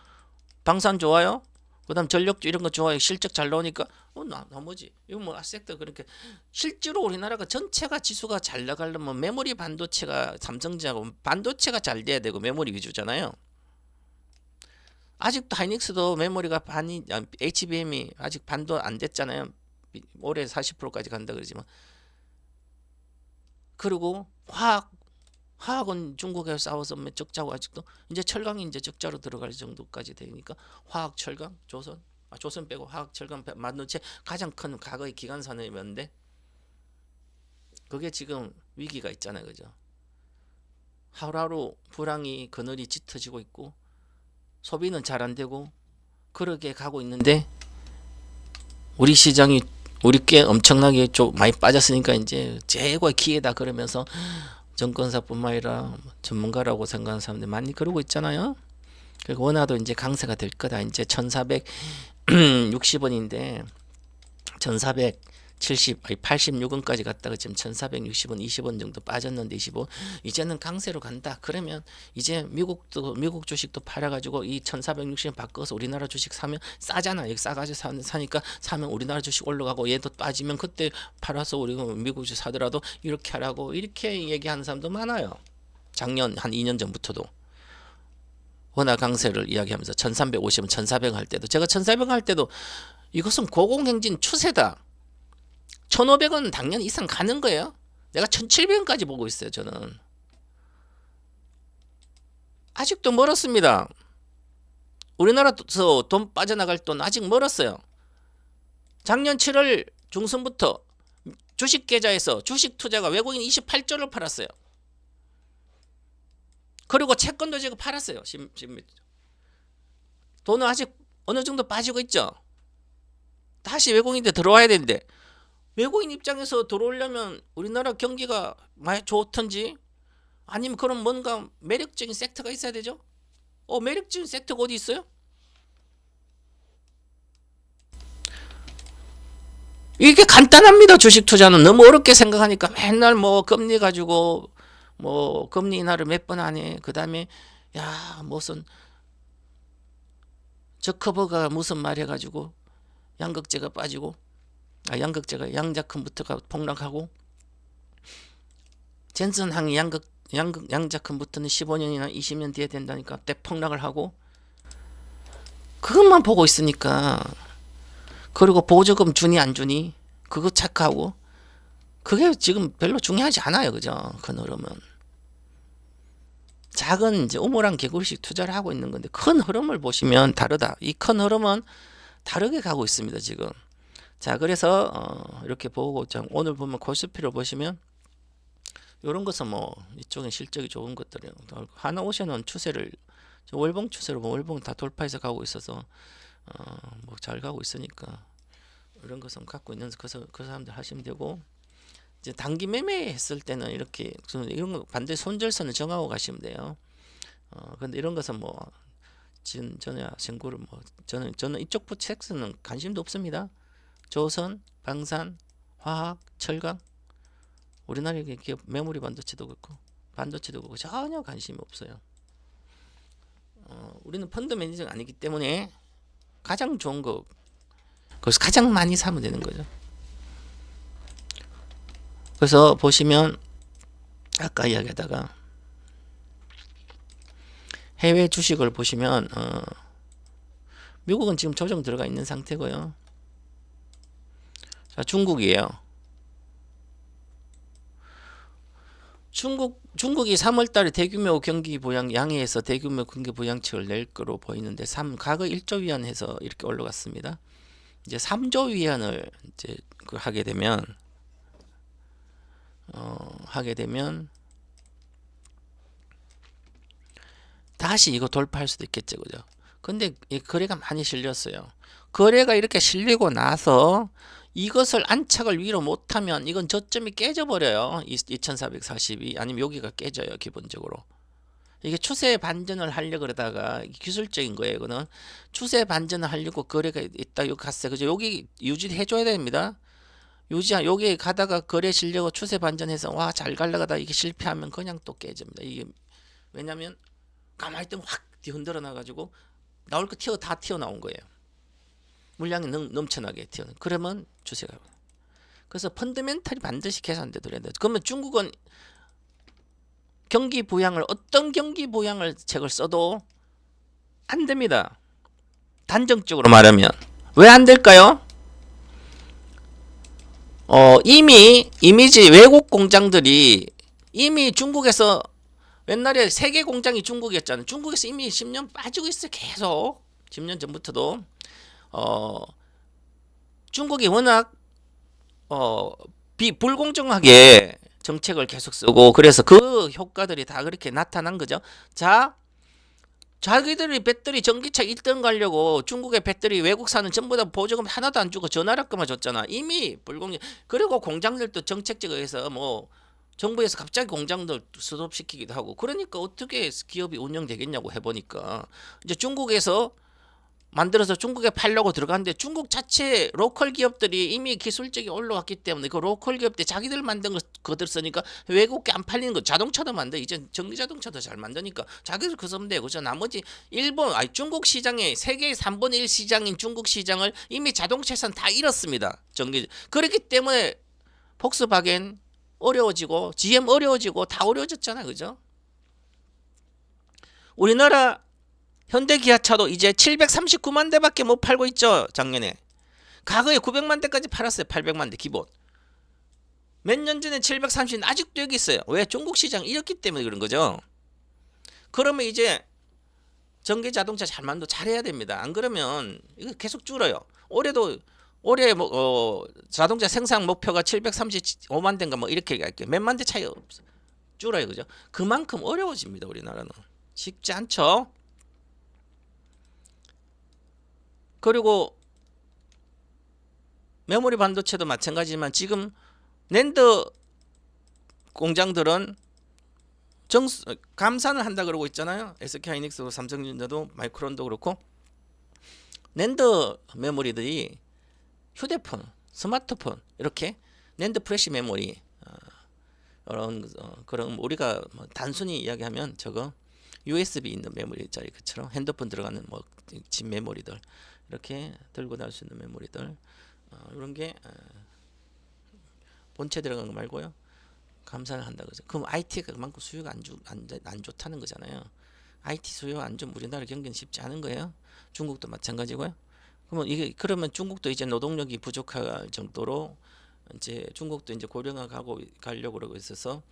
S1: 방산 좋아요. 그다음 전력주 이런 거 좋아요. 실적 잘 나오니까 나머지 이거 뭐 섹터 그렇게 실제로 우리나라가 전체가 지수가 잘 나가려면 메모리 반도체가 삼성전자하고 반도체가 잘 돼야 되고 메모리 위주잖아요. 아직도 하이닉스도 메모리가 HBM이 아직 반도 안 됐잖아요. 올해 40%까지 간다 그러지만. 그리고 화학은 중국에 싸워서 적자고 아직도 이제 철강이 이제 적자로 들어갈 정도까지 되니까 화학, 철강, 조선, 조선 빼고 화학, 철강, 반도체 가장 큰 과거의 기간 산업이었는데 그게 지금 위기가 있잖아요, 그죠? 하루하루 불황이 그늘이 짙어지고 있고 소비는 잘 안 되고 그렇게 가고 있는데 우리 시장이 우리께 엄청나게 좀 많이 빠졌으니까 이제 최고의 기회다 그러면서 정권사뿐만 아니라 전문가라고 생각하는 사람들 많이 그러고 있잖아요. 그리고 원화도 이제 강세가 될 거다. 이제 1460원인데 86원까지 갔다가 지금 1460원 20원 정도 빠졌는데 25 이제는 강세로 간다. 그러면 이제 미국 주식도 팔아가지고 이 1460원 바꿔서 우리나라 주식 사면 싸잖아. 여기 싸가지고 사니까 사면 우리나라 주식 올라가고 얘도 빠지면 그때 팔아서 우리가 미국 주식 사더라도 이렇게 하라고 이렇게 얘기하는 사람도 많아요. 작년 한 2년 전부터도 원화 강세를 이야기하면서 1350원 1400 할 때도 제가 1400 할 때도 이것은 고공행진 추세다. 1500원 당연히 이상 가는 거예요. 내가 1700원까지 보고 있어요. 저는 아직도 멀었습니다. 우리나라에서 돈 빠져나갈 돈 아직 멀었어요. 작년 7월 중순부터 주식 계좌에서 주식 투자가 외국인 28조를 팔았어요. 그리고 채권도 제가 팔았어요. 돈은 아직 어느 정도 빠지고 있죠. 다시 외국인들 들어와야 되는데 외국인 입장에서 들어오려면 우리나라 경기가 많이 좋던지 아니면 그런 뭔가 매력적인 섹터가 있어야 되죠. 매력적인 섹터가 어디 있어요? 이게 간단합니다. 주식 투자는 너무 어렵게 생각하니까 맨날 뭐 금리 가지고 뭐 금리 인하를 몇 번 하네. 그 다음에 야 무슨 저커버가 무슨 말 해가지고 양극재가 빠지고 양극재가 양자컴부터가 폭락하고 젠슨항이 양자컴부터는 15년이나 20년 뒤에 된다니까 대폭락을 하고 그것만 보고 있으니까 그리고 보조금 주니 안 주니 그거 체크하고 그게 지금 별로 중요하지 않아요. 그죠? 큰 흐름은 작은 이제 우물안 개구리식 투자를 하고 있는 건데 큰 흐름을 보시면 다르다. 이 큰 흐름은 다르게 가고 있습니다. 지금. 자, 그래서 이렇게 보고 오늘 보면 코스피를 보시면 이런 것은 뭐 이쪽에 실적이 좋은 것들이에요. 하나오션은 추세를 월봉 추세로 보면 월봉 다 돌파해서 가고 있어서 뭐 잘 가고 있으니까 이런 것은 갖고 있는 그 사람들 하시면 되고 이제 단기 매매했을 때는 이렇게 이런 거 반드시 손절선을 정하고 가시면 돼요. 근데 이런 것은 뭐 전에 신고를 뭐 저는 이쪽 섹스는 관심도 없습니다. 조선, 방산, 화학, 철강 우리나라 기업 메모리 반도체도 그렇고 전혀 관심이 없어요. 우리는 펀드 매니저가 아니기 때문에 가장 좋은 거 그래서 가장 많이 사면 되는 거죠. 그래서 보시면 아까 이야기하다가 해외 주식을 보시면 미국은 지금 조정 들어가 있는 상태고요. 자, 중국이에요. 중국이 3월달에 대규모 경기 부양 양해해서 대규모 경기 부양책을 낼 거로 보이는데 과거 1조 위안 해서 이렇게 올라갔습니다. 이제 3조 위안을 이제 하게 되면 다시 이거 돌파할 수도 있겠죠, 그죠? 근데 이 거래가 많이 실렸어요. 거래가 이렇게 실리고 나서 이것을 안착을 위로 못하면 이건 저점이 깨져버려요. 2442 아니면 여기가 깨져요. 기본적으로 이게 추세 반전을 하려고 그러다가 기술적인 거예요. 이거는 추세 반전을 하려고 거래가 있다 여기 갔어요. 그죠? 여기 유지해 줘야 됩니다. 여기 가다가 거래 실려고 추세 반전해서 와 잘 갈라가다 이게 실패하면 그냥 또 깨집니다. 이게 왜냐면 가만히 있으면 확 흔들어 놔가지고 나올 거 다 튀어나온 거예요. 물량이 넘쳐나게 튀어나온. 그러면 추세가. 그래서 펀더멘탈이 반드시 계산되더라야 돼요. 그러면 중국은 경기 부양을 어떤 경기 부양을 책을 써도 안 됩니다. 단정적으로 말하면 왜 안 될까요? 이미 외국 공장들이 이미 중국에서 옛날에 세계 공장이 중국이었잖아요. 중국에서 이미 10년 빠지고 있어요. 계속 10년 전부터도 어, 중국이 워낙 불공정하게 정책을 계속 쓰고 그래서 그 효과들이 다 그렇게 나타난 거죠. 자, 자기들이 배터리 전기차 1등 가려고 중국의 배터리 외국사는 전부 다 보조금 하나도 안 주고 전화락금만 줬잖아. 이미 불공정. 그리고 공장들도 정책적으로 해서 뭐 정부에서 갑자기 공장들 스톱시키기도 하고 그러니까 어떻게 기업이 운영되겠냐고 해보니까 이제 중국에서 만들어서 중국에 팔려고 들어갔는데 중국 자체 로컬 기업들이 이미 기술적이 올라왔기 때문에 그 로컬 기업들 자기들 만든 거 그들 쓰니까 외국에 안 팔리는 거 자동차도 만들 이제 전기 자동차도 잘 만드니까 자기들 그 쓰면 되고 저 나머지 일본 아니 중국 시장에 세계 3분의 1 시장인 중국 시장을 이미 자동차에서는 다 잃었습니다. 전기 그렇기 때문에 폭스바겐 어려워지고 GM 어려워지고 다 어려워졌잖아요. 그죠? 우리나라 현대기아차도 이제 739만 대밖에 못 팔고 있죠. 작년에. 과거에 900만 대까지 팔았어요. 800만 대 기본. 몇 년 전에 730 아직도 여기 있어요. 왜? 중국 시장 이었기 때문에 그런 거죠. 그러면 이제 전기 자동차 잘 만도 잘해야 됩니다. 안 그러면 이거 계속 줄어요. 올해 자동차 생산 목표가 735만 대인가 뭐 이렇게 갈게요. 몇만 대 차이 없어. 줄어요. 그죠? 그만큼 어려워집니다. 우리나라는. 쉽지 않죠. 그리고 메모리 반도체도 마찬가지지만 지금 낸드 공장들은 감산을 한다 그러고 있잖아요. SK하이닉스도 삼성전자도 마이크론도 그렇고 낸드 메모리들이 휴대폰, 스마트폰 이렇게 낸드 프레시 메모리 그런 우리가 뭐 단순히 이야기하면 저거 USB 있는 메모리짜리 그처럼 핸드폰 들어가는 뭐 집 메모리들 이렇게 들고 다닐 수 있는 메모리들 이런 게 본체 들어간 거 말고요. 감산을 한다 그죠. 그럼 IT가 그만큼 수요가 안 좋다는 거잖아요. IT 수요 안 좋으면 우리나라 경기는 쉽지 않은 거예요. 중국도 마찬가지고요. 그러면 중국도 이제 노동력이 부족할 정도로 이제 중국도 이제 고령화 가려고 그러고 있어서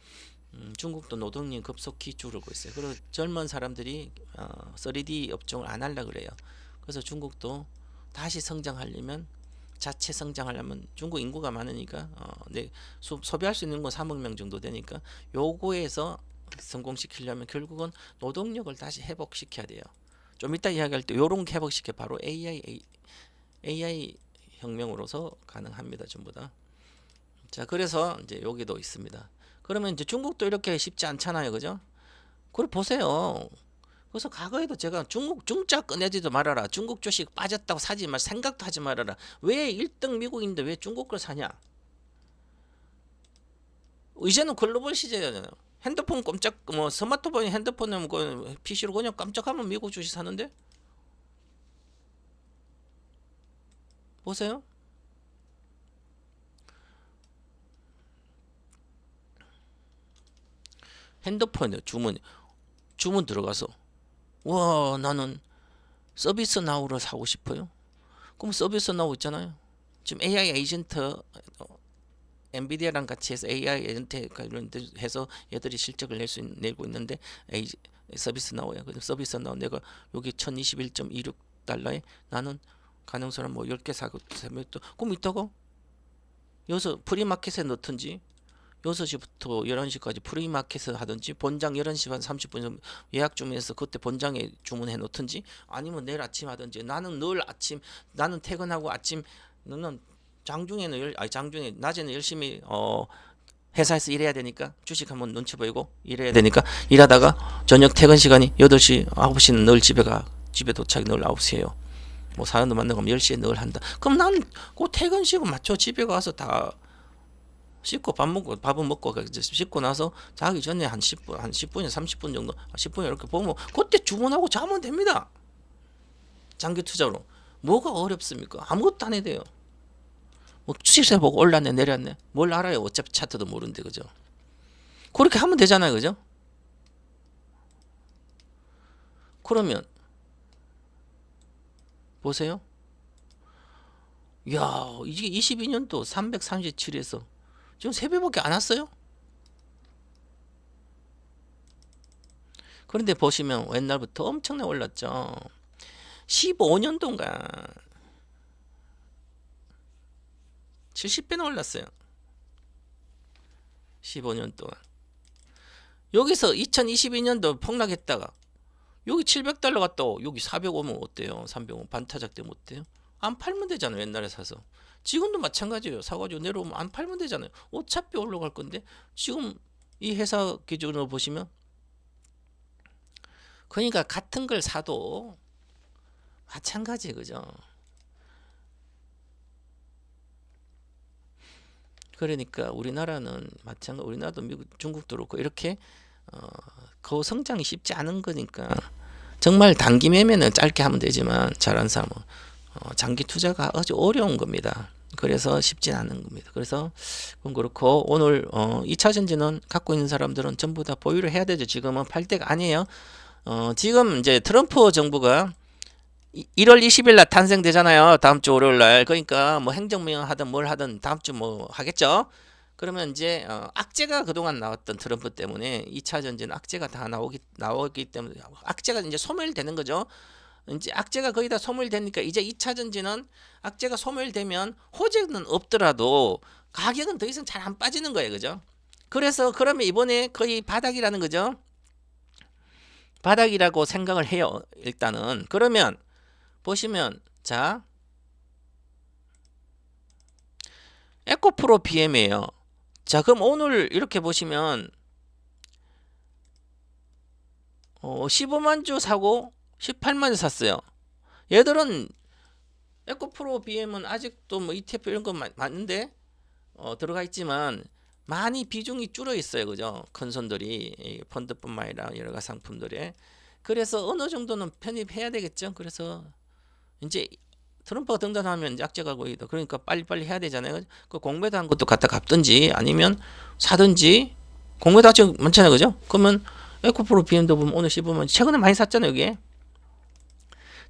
S1: 중국도 노동력 급속히 줄고 있어요. 그리고 젊은 사람들이 3D 업종을 안 하려고 그래요. 그래서 중국도 다시 성장하려면 자체 성장하려면 중국 인구가 많으니까 소비할 수 있는 건 3억 명 정도 되니까 요거에서 성공시키려면 결국은 노동력을 다시 회복시켜야 돼요. 좀 이따 이야기할 때 요런 회복시켜 바로 AI 혁명으로서 가능합니다. 전부 다. 자, 그래서 이제 여기도 있습니다. 그러면 이제 중국도 이렇게 쉽지 않잖아요. 그죠? 그걸 보세요. 그래서 과거에도 제가 중짜 꺼내지도 말아라. 중국 주식 빠졌다고 사지 말 생각도 하지 말아라. 왜 1등 미국인데 왜 중국 걸 사냐? 이제는 글로벌 시대잖아요. 핸드폰 깜짝 뭐 스마트폰 핸드폰에 뭐 PC로 그냥 깜짝하면 미국 주식 사는데 보세요. 핸드폰에 주문 들어가서 와 나는 서비스 나우를 사고 싶어요. 그럼 서비스 나우 있잖아요. 지금 AI 에이전트 엔비디아랑 같이 해서 AI 에이전트 관련돼 해서 얘들이 실적을 내고 있는데 서비스 나오야. 그럼 서비스 나오 내가 여기 1021.26달러에 나는 가능성은 뭐 10개 사고 또 그럼 이따가 여기서 프리마켓에 넣든지 6시부터 11시까지 프리마켓을 하든지 본장 11시 반 30분 예약 주문해서 그때 본장에 주문해 놓든지 아니면 내일 아침 하든지 나는 나는 퇴근하고 아침 너는 장중에 낮에는 열심히 회사에서 일해야 되니까 주식 한번 눈치 보이고 일해야 되니까 일하다가 저녁 퇴근 시간이 8시 9시는 늘 집에 도착이 늘 9시에요. 뭐 사람도 만나고 10시에 늘 한다. 그럼 난 그 퇴근 시간 맞춰 집에 가서 다 씻고 밥은 먹고 씻고 나서 자기 전에 한 10분에 30분 정도 10분 이렇게 보면 그때 주문하고 자면 됩니다. 장기 투자로 뭐가 어렵습니까? 아무것도 안 해야 돼요. 뭐 주식세 보고 올랐네 내렸네 뭘 알아요. 어차피 차트도 모르는데 그죠? 그렇게 하면 되잖아요. 그죠? 그러면 보세요. 야 이게 22년도 337에서 지금 3배밖에 안 왔어요? 그런데 보시면 옛날부터 엄청나게 올랐죠. 15년 동안 70배나 올랐어요. 15년 동안. 여기서 2022년도 폭락했다가 여기 700달러 갔다 여기 400 오면 어때요? 300 오면 반타작 되면 어때요? 안 팔면 되잖아요. 옛날에 사서. 지금도 마찬가지예요. 사가지고 내려오면 안 팔면 되잖아요. 어차피 올라갈 건데 지금 이 회사 기준으로 보시면 그러니까 같은 걸 사도 마찬가지 그죠? 그러니까 우리나라는 마찬가지 우리나라도 미국 중국도 그렇고 이렇게 고성장이 쉽지 않은 거니까 정말 단기 매매는 짧게 하면 되지만 잘한 사람은 장기 투자가 아주 어려운 겁니다. 그래서 쉽진 않은 겁니다. 그래서 그건 그렇고 오늘 2차 전지는 갖고 있는 사람들은 전부 다 보유를 해야 되죠. 지금은 팔 때가 아니에요. 지금 이제 트럼프 정부가 1월 20일 날 탄생되잖아요. 다음 주 월요일 날. 그러니까 뭐 행정명령 하든 뭘 하든 다음 주 뭐 하겠죠. 그러면 이제 악재가 그동안 나왔던 트럼프 때문에 2차 전지는 악재가 다 나오기 때문에 악재가 이제 소멸되는 거죠. 이제 악재가 거의 다 소멸되니까 이제 2차 전지는 악재가 소멸되면 호재는 없더라도 가격은 더 이상 잘 안 빠지는 거예요. 그죠? 그래서 그러면 이번에 거의 바닥이라는 거죠. 바닥이라고 생각을 해요. 일단은. 그러면 보시면 자 에코프로 BM이에요. 자 그럼 오늘 이렇게 보시면 15만 주 사고 18만 주 샀어요. 얘들은 에코프로 BM은 아직도 뭐 ETF 이런 거 많은데 들어가 있지만 많이 비중이 줄어 있어요. 그죠? 큰 손들이 펀드뿐만 아니라 여러 가지 상품들에. 그래서 어느 정도는 편입해야 되겠죠. 그래서 이제 트럼프가 등단하면 약재가 거의다. 그러니까 빨리빨리 해야 되잖아요. 그 공매도 한 것도 갖다 갚든지 아니면 사든지 공매도 아직 많잖아요. 그죠? 그러면 에코프로 BMW 오늘 15만 최근에 많이 샀잖아요. 여기에.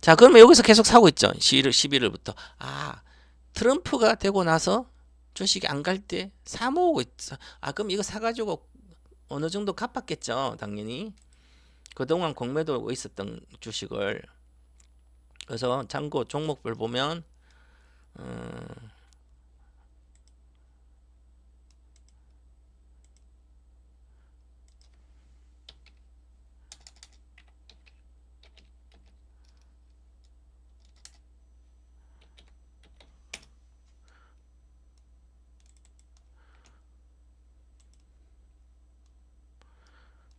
S1: 자 그러면 여기서 계속 사고 있죠. 11월부터. 아 트럼프가 되고 나서 주식이 안 갈 때 사 모으고 있어. 아 그럼 이거 사가지고 어느 정도 갚았겠죠. 당연히. 그동안 공매도 있었던 주식을. 그래서 참고 종목별 보면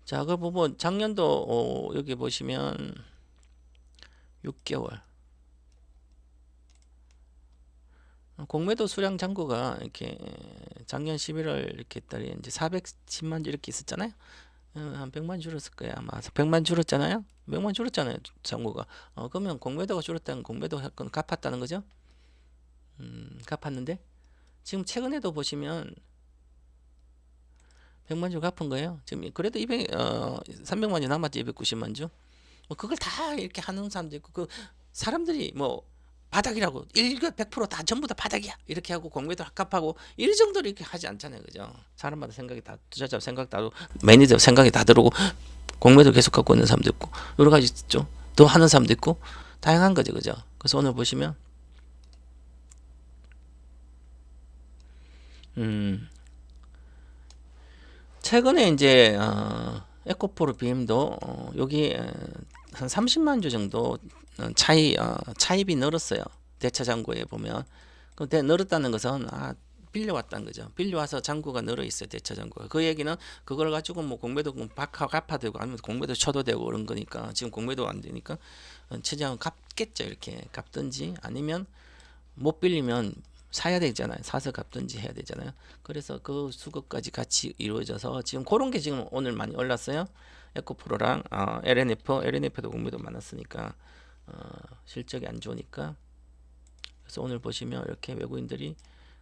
S1: 자, 그 부분 작년도 여기 보시면 6개월 공매도 수량 잔고가 이렇게 작년 11월 이렇게 달에 이제 410만 주 이렇게 있었잖아요. 한 100만 줄었을 거예요. 아마 100만 줄었잖아요. 100만 줄었잖아요. 잔고가. 그러면 공매도가 줄었다는 공매도 건 갚았다는 거죠. 갚았는데 지금 최근에도 보시면 100만 주 갚은 거예요. 지금 그래도 300만 주 남았지. 290만 주. 뭐 그걸 다 이렇게 하는 사람도 있고 그 사람들이 뭐 바닥이라고 100% 전부 다 바닥이야 이렇게 하고 공매도 합갑하고 이 정도로 이렇게 하지 않잖아요. 그죠? 사람마다 생각이 다 투자자 생각 다르고 매니저 생각이 다 다르고 공매도 계속 갖고 있는 사람도 있고 여러 가지 있죠. 더 하는 사람도 있고 다양한 거죠. 그죠? 그래서 오늘 보시면 최근에 이제 에코포르 BM도 여기 한 30만 주 정도 차입이 늘었어요. 대차 잔고에 보면. 근데 늘었다는 것은 빌려왔다는 거죠. 빌려와서 잔고가 늘어 있어요. 대차 잔고가. 그 얘기는 그걸 가지고 뭐 공매도 갚아도 되고 아니면 공매도 쳐도 되고 그런 거니까 지금 공매도 안 되니까 최대한 갚겠죠. 이렇게 갚든지 아니면 못 빌리면 사야 되잖아요. 사서 갚든지 해야 되잖아요. 그래서 그 수급까지 같이 이루어져서 지금 그런 게 지금 오늘 많이 올랐어요. 에코프로랑 LNF도 공매도 많았으니까 실적이 안 좋으니까. 그래서 오늘 보시면 이렇게 외국인들이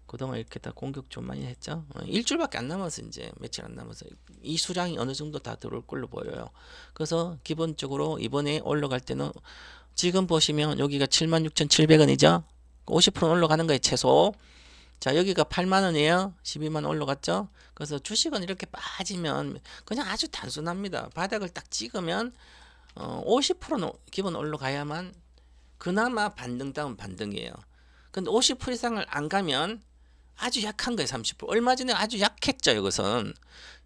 S1: 그동안 이렇게 다 공격 좀 많이 했죠. 일주일밖에 안 남아서 이제 며칠 안 남아서 이 수량이 어느 정도 다 들어올 걸로 보여요. 그래서 기본적으로 이번에 올라갈 때는 지금 보시면 여기가 76,700원이죠. 50% 올라가는 거예요. 최소. 자, 여기가 8만 원이에요. 12만 원 올라갔죠? 그래서 주식은 이렇게 빠지면 그냥 아주 단순합니다. 바닥을 딱 찍으면 50%는 기본 올라가야만 그나마 반등다운 반등이에요. 근데 50% 이상을 안 가면 아주 약한 거예요. 30%. 얼마 전에 아주 약했죠. 이것은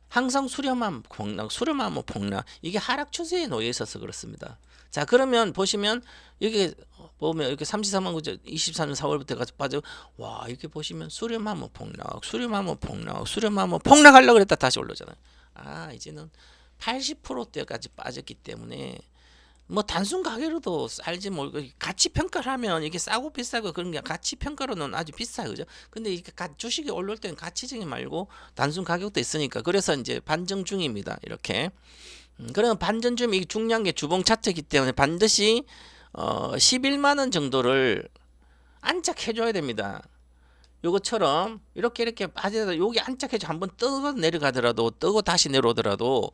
S1: 항상 수렴하면 폭락, 수렴하면 폭락. 이게 하락 추세에 놓여 있어서 그렇습니다. 자, 그러면 보시면 여기 보면 이렇게 33만 9천 24년 4월부터 가서 빠져. 와, 이렇게 보시면 수렴하면 폭락, 수렴하면 폭락, 수렴하면 폭락하려고 그랬다 다시 올라오잖아요. 아, 이제는 80%대까지 빠졌기 때문에 뭐 단순 가격으로도 쌀지 뭐 가치 평가를 하면 이게 싸고 비싸고 그런 게 가치 평가로는 아주 비싸요, 그죠? 근데 이게 주식이 올라올 때는 가치적인 말고 단순 가격도 있으니까 그래서 이제 반등 중입니다. 이렇게. 그러면 반전 중 이 중요한 게 주봉 차트이기 때문에 반드시 11만 원 정도를 안착해 줘야 됩니다. 요것처럼 이렇게 빠지다 여기 안착해서 한번 뜨고 내려가더라도 뜨고 다시 내려오더라도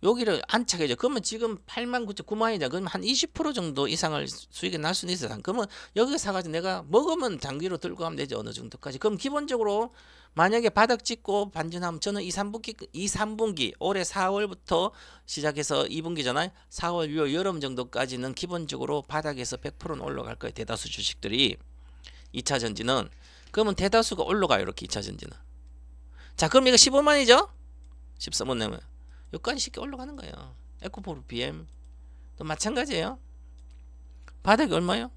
S1: 여기를 안착해줘. 그러면 지금 8만 9천 9만이잖아. 그러면 한 20% 정도 이상을 수익이 날 수는 있어. 그러면 여기 사가지고 내가 먹으면 장기로 들고 가면 되죠. 어느 정도까지. 그럼 기본적으로 만약에 바닥 찍고 반전하면 저는 2, 3분기 올해 4월부터 시작해서 2분기잖아요. 4월, 6월, 여름 정도까지는 기본적으로 바닥에서 100%는 올라갈 거예요. 대다수 주식들이 2차 전지는. 그러면 대다수가 올라가요. 이렇게 2차 전지는. 자, 그럼 이거 15만이죠? 13만 내면 여기까지 쉽게 올라가는 거예요. 에코포르 BM 또 마찬가지예요. 바닥이 얼마예요?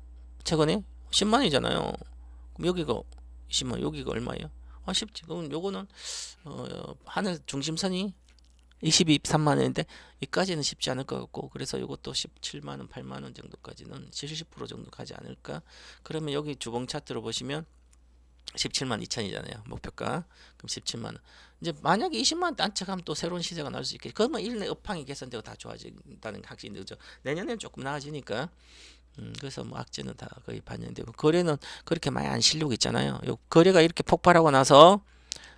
S1: 최근에 10만이잖아요. 그럼 여기가 20만, 여기가 얼마예요? 쉽지. 그럼 요거는 하늘 중심선이 23만 원인데 이까지는 쉽지 않을 것 같고 그래서 이것도 17만 원, 8만 원 정도까지는 70% 정도 가지 않을까? 그러면 여기 주봉 차트로 보시면 17만 2천이잖아요. 목표가. 그럼 17만 원. 이제 만약에 20만 원 안착하면 또 새로운 시세가 날 수 있겠죠. 그러면 일내 업황이 개선되고 다 좋아진다는 확신이 죠 내년에는 조금 나아지니까. 그래서 뭐 악재는 다 거의 반영되고 거래는 그렇게 많이 안 실리고 있잖아요. 요 거래가 이렇게 폭발하고 나서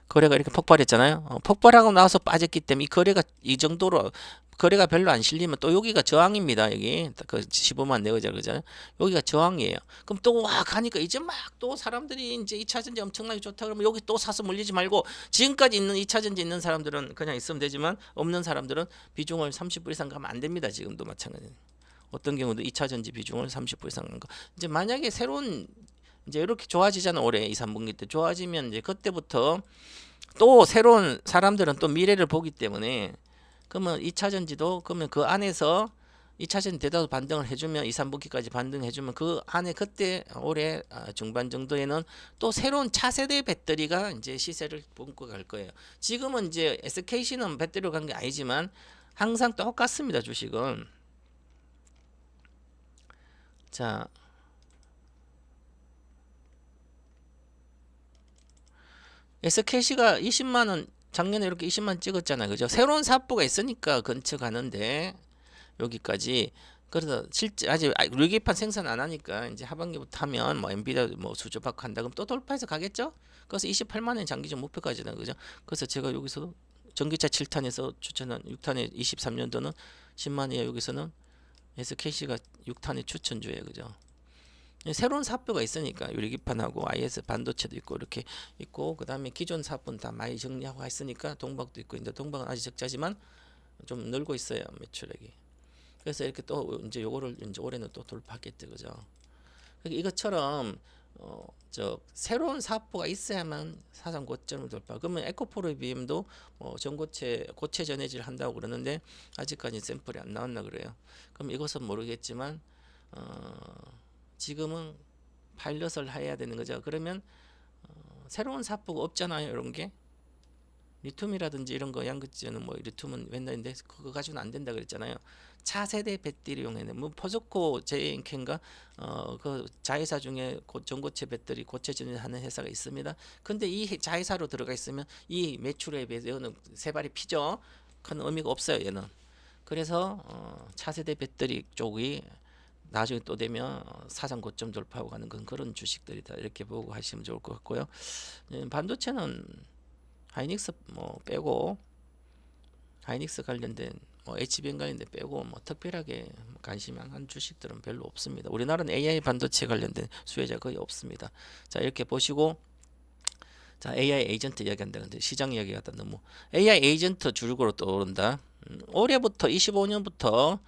S1: 거래가 이렇게 폭발했잖아요. 폭발하고 나서 빠졌기 때문에 이 거래가 이 정도로 거래가 별로 안 실리면 또 여기가 저항입니다. 여기 그 15만 내어자 그잖아요. 여기가 저항이에요. 그럼 또 와 가니까 이제 막 또 사람들이 이제 2차 전지 엄청나게 좋다 그러면 여기 또 사서 물리지 말고 지금까지 있는 2차 전지 있는 사람들은 그냥 있으면 되지만 없는 사람들은 비중을 30% 이상 가면 안 됩니다. 지금도 마찬가지예요. 어떤 경우도 2차 전지 비중을 30% 이상 하는 거. 이제 만약에 새로운 이제 이렇게 좋아지잖아. 올해 2, 3분기 때 좋아지면 이제 그때부터 또 새로운 사람들은 또 미래를 보기 때문에 그러면 2차 전지도 그러면 그 안에서 2차 전지 대다수 반등을 해주면 2, 3분기까지 반등해주면 그 안에 그때 올해 중반 정도에는 또 새로운 차세대 배터리가 이제 시세를 뿜고 갈 거예요. 지금은 이제 SKC는 배터리로 간 게 아니지만 항상 똑같습니다. 주식은. 자, SKC가 20만 원 작년에 이렇게 20만 원 찍었잖아요. 그죠? 새로운 사업부가 있으니까 근처 가는데 여기까지 그래서 실제 아직 르기판 생산 안 하니까 이제 하반기부터 하면 뭐 엔비디아 뭐 수주받고 한다 그럼 또 돌파해서 가겠죠? 그래서 28만 원 장기적 목표까지는 그죠? 그래서 제가 여기서 전기차 7탄에서 추천한 6탄에 23년도는 10만 원이야. 여기서는 SKC가 6탄의 추천주예요. 그죠? 새로운 사업부가 있으니까 유리기판하고 IS 반도체도 있고 이렇게 있고 그다음에 기존 사업은 다 많이 정리하고 있으니까 동박도 있고 이제 동박은 아직 적자지만 좀 늘고 있어요 매출액이. 그래서 이렇게 또 이제 요거를 이제 올해는 또 돌파하겠죠, 그죠? 그러니까 이것처럼 저 새로운 사업부가 있어야만 사상 고점을 돌파. 그러면 에코프로 BM도 전고체 고체 전해질 한다고 그러는데 아직까지 샘플이 안 나왔나 그래요. 그럼 이것은 모르겠지만 지금은 파일럿을 해야 되는 거죠. 그러면 새로운 사업부가 없잖아요, 이런 게. 리튬이라든지 이런 거 양극재는 뭐 리튬은 맨날인데 그거 가지고는 안 된다 그랬잖아요. 차세대 배터리 용해는 뭐 포스코 제인캔가 그 자회사 중에 전고체 배터리 고체 전하는 회사가 있습니다. 근데 이 자회사로 들어가 있으면 이 매출에 비해서 이거는 세 발이 피죠. 큰 의미가 없어요, 얘는. 그래서 차세대 배터리 쪽이 나중에 또 되면 사상 고점 돌파하고 가는 그런 주식들이다 이렇게 보고 하시면 좋을 것 같고요. 반도체는 하이닉스 뭐 빼고 하이닉스 관련된 HBM 관련된 빼고 뭐 특별하게 관심 한 주식들은 별로 없습니다. 우리나라는 AI 반도체 관련된 수혜자 거의 없습니다. 자 이렇게 보시고 자, AI 에이전트 이야기한다. 근데 시장 이야기가 너무 AI 에이전트 줄거로 떠오른다. 올해부터 25년부터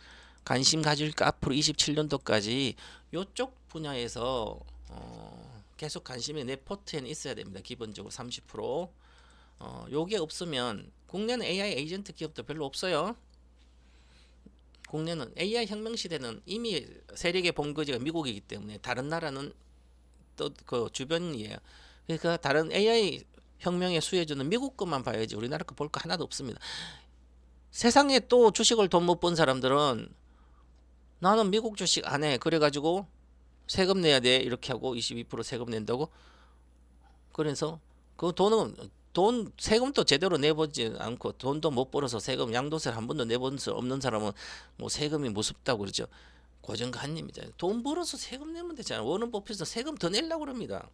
S1: 관심 가질까 앞으로 27년도까지 요쪽 분야에서 계속 관심이 내 포트에는 있어야 됩니다. 기본적으로 30%. 요게 없으면 국내는 AI 에이전트 기업도 별로 없어요. 국내는 AI 혁명 시대는 이미 세력의 본거지가 미국이기 때문에 다른 나라는 또 그 주변이에요. 그러니까 다른 AI 혁명의 수혜주는 미국 것만 봐야지 우리나라 거 볼 거 하나도 없습니다. 세상에 또 주식을 돈 못 번 사람들은 나는 미국 주식 안 해. 그래가지고 세금 내야 돼. 이렇게 하고 22% 세금 낸다고. 그래서 그 돈 세금도 제대로 내보지 않고 돈도 못 벌어서 세금 양도세를 한 번도 내본 수 없는 사람은 뭐 세금이 무섭다고 그러죠. 고정관념이잖아요. 돈 벌어서 세금 내면 되잖아요. 워런 버핏에서 세금 더 내려고 그럽니다.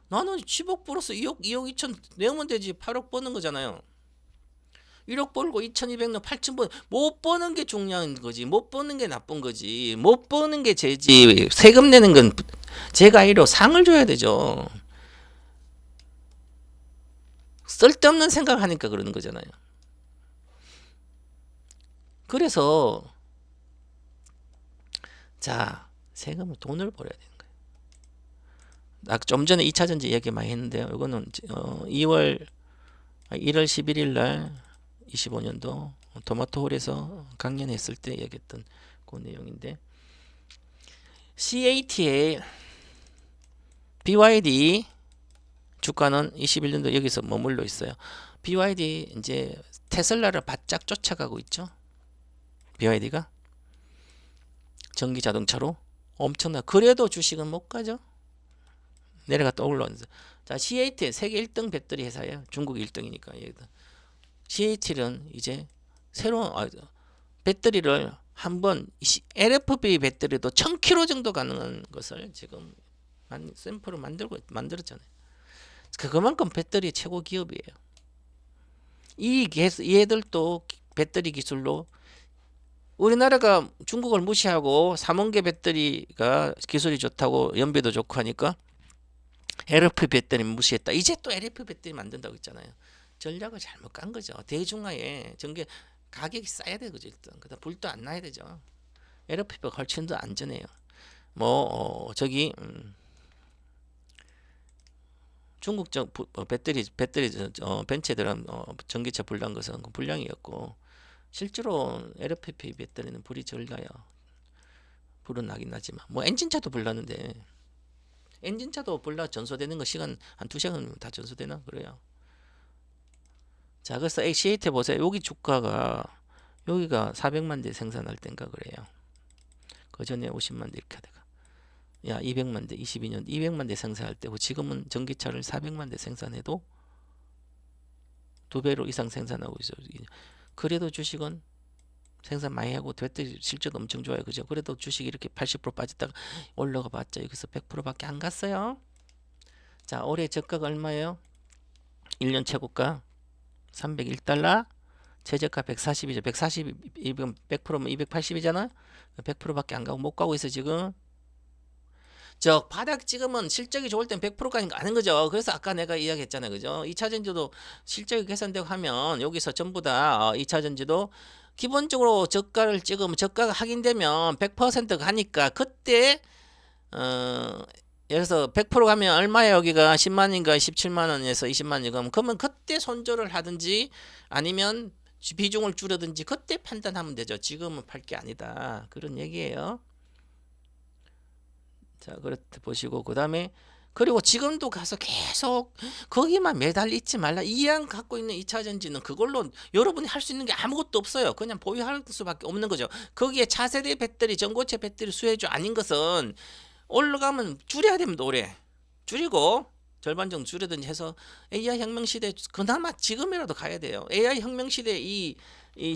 S1: 나는 10억 벌어서 2억 2천 내면 되지. 8억 버는 거잖아요. 1억 벌고 2,200년 8천 못 버는 게 중요한 거지. 못 버는 게 나쁜 거지. 못 버는 게 죄지. 세금 내는 건 제가 아니라 상을 줘야 되죠. 쓸데없는 생각을 하니까 그러는 거잖아요. 그래서 자, 세금은 돈을 벌어야 되는 거예요. 좀 전에 2차 전지 얘기 많이 했는데요. 이거는 1월 11일 날 25년도 토마토홀에서 강연했을 때 얘기했던 그 내용인데 CAT의 BYD 주가는 21년도 여기서 머물러 있어요. BYD 이제 테슬라를 바짝 쫓아가고 있죠. BYD가 전기 자동차로 엄청나. 그래도 주식은 못 가죠. 내려갔다 올라오면서. 자, CAT 세계 1등 배터리 회사예요. 중국 1등이니까. CAT는 이제 새로운 배터리를 한번 LFP 배터리도 1000km 정도 가능한 것을 지금 샘플을 만들었잖아요. 그만큼 배터리 최고 기업이에요. 얘들도 배터리 기술로 우리나라가 중국을 무시하고 삼원계 배터리가 기술이 좋다고 연비도 좋고 하니까 LFP 배터리 무시했다. 이제 또 LFP 배터리 만든다고 했잖아요. 전략을 잘못 간 거죠. 대중화에 전기 가격이 싸야 되거죠. 일단 그다음 불도 안 나야 되죠. LFP가 훨씬 더 안전해요. 저기 중국 배터리 벤츠들은 전기차 불난 것은 불량이었고 실제로 LFP 배터리는 불이 절 나요. 불은 나긴 나지만 뭐 엔진차도 불나는데 엔진차도 불나 전소되는 거 시간 한 2시간이면 다 전소되나 그래요. 자, 그래서 CAT 보세요. 여기 주가가 여기가 400만 대 생산할 땐가 그래요. 그 전에 50만 대 이렇게 하다가 야 200만 대 22년 200만 대 생산할 때고 지금은 전기차를 400만 대 생산해도 2배로 이상 생산하고 있어요. 그래도 주식은 생산 많이 하고 배터리 실적도 엄청 좋아요. 그죠? 그래도 주식이 이렇게 80% 빠졌다가 올라가 봤자 여기서 100%밖에 안 갔어요. 자, 올해 저가가 얼마예요? 1년 최고가 301달러, 최저가 140이죠. 140이면 100%면 280이잖아. 100%밖에 안 가고 못 가고 있어 지금. 저 바닥 찍으면 실적이 좋을 땐 100%까지 가는 거죠. 그래서 아까 내가 이야기했잖아요. 그죠? 2차 전지도 실적이 개선되고 하면 여기서 전부 다 2차 전지도 기본적으로 저가를 찍으면 저가가 확인되면 100% 가니까 그때 여기서 100% 가면 얼마예요? 여기가 10만인가 17만 원에서 20만 원 그러면 그때 손절을 하든지 아니면 비중을 줄이든지 그때 판단하면 되죠. 지금은 팔 게 아니다. 그런 얘기예요. 자, 그렇게 보시고 그다음에 그리고 지금도 가서 계속 거기만 매달려 있지 말라. 이양 갖고 있는 2차 전지는 그걸로 여러분이 할 수 있는 게 아무것도 없어요. 그냥 보유할 수밖에 없는 거죠. 거기에 차세대 배터리, 전고체 배터리 수혜주 아닌 것은 올라가면 줄여야 됩니다. 올해 줄이고 절반 정도 줄이든지 해서 AI 혁명 시대 그나마 지금이라도 가야 돼요. AI 혁명 시대 이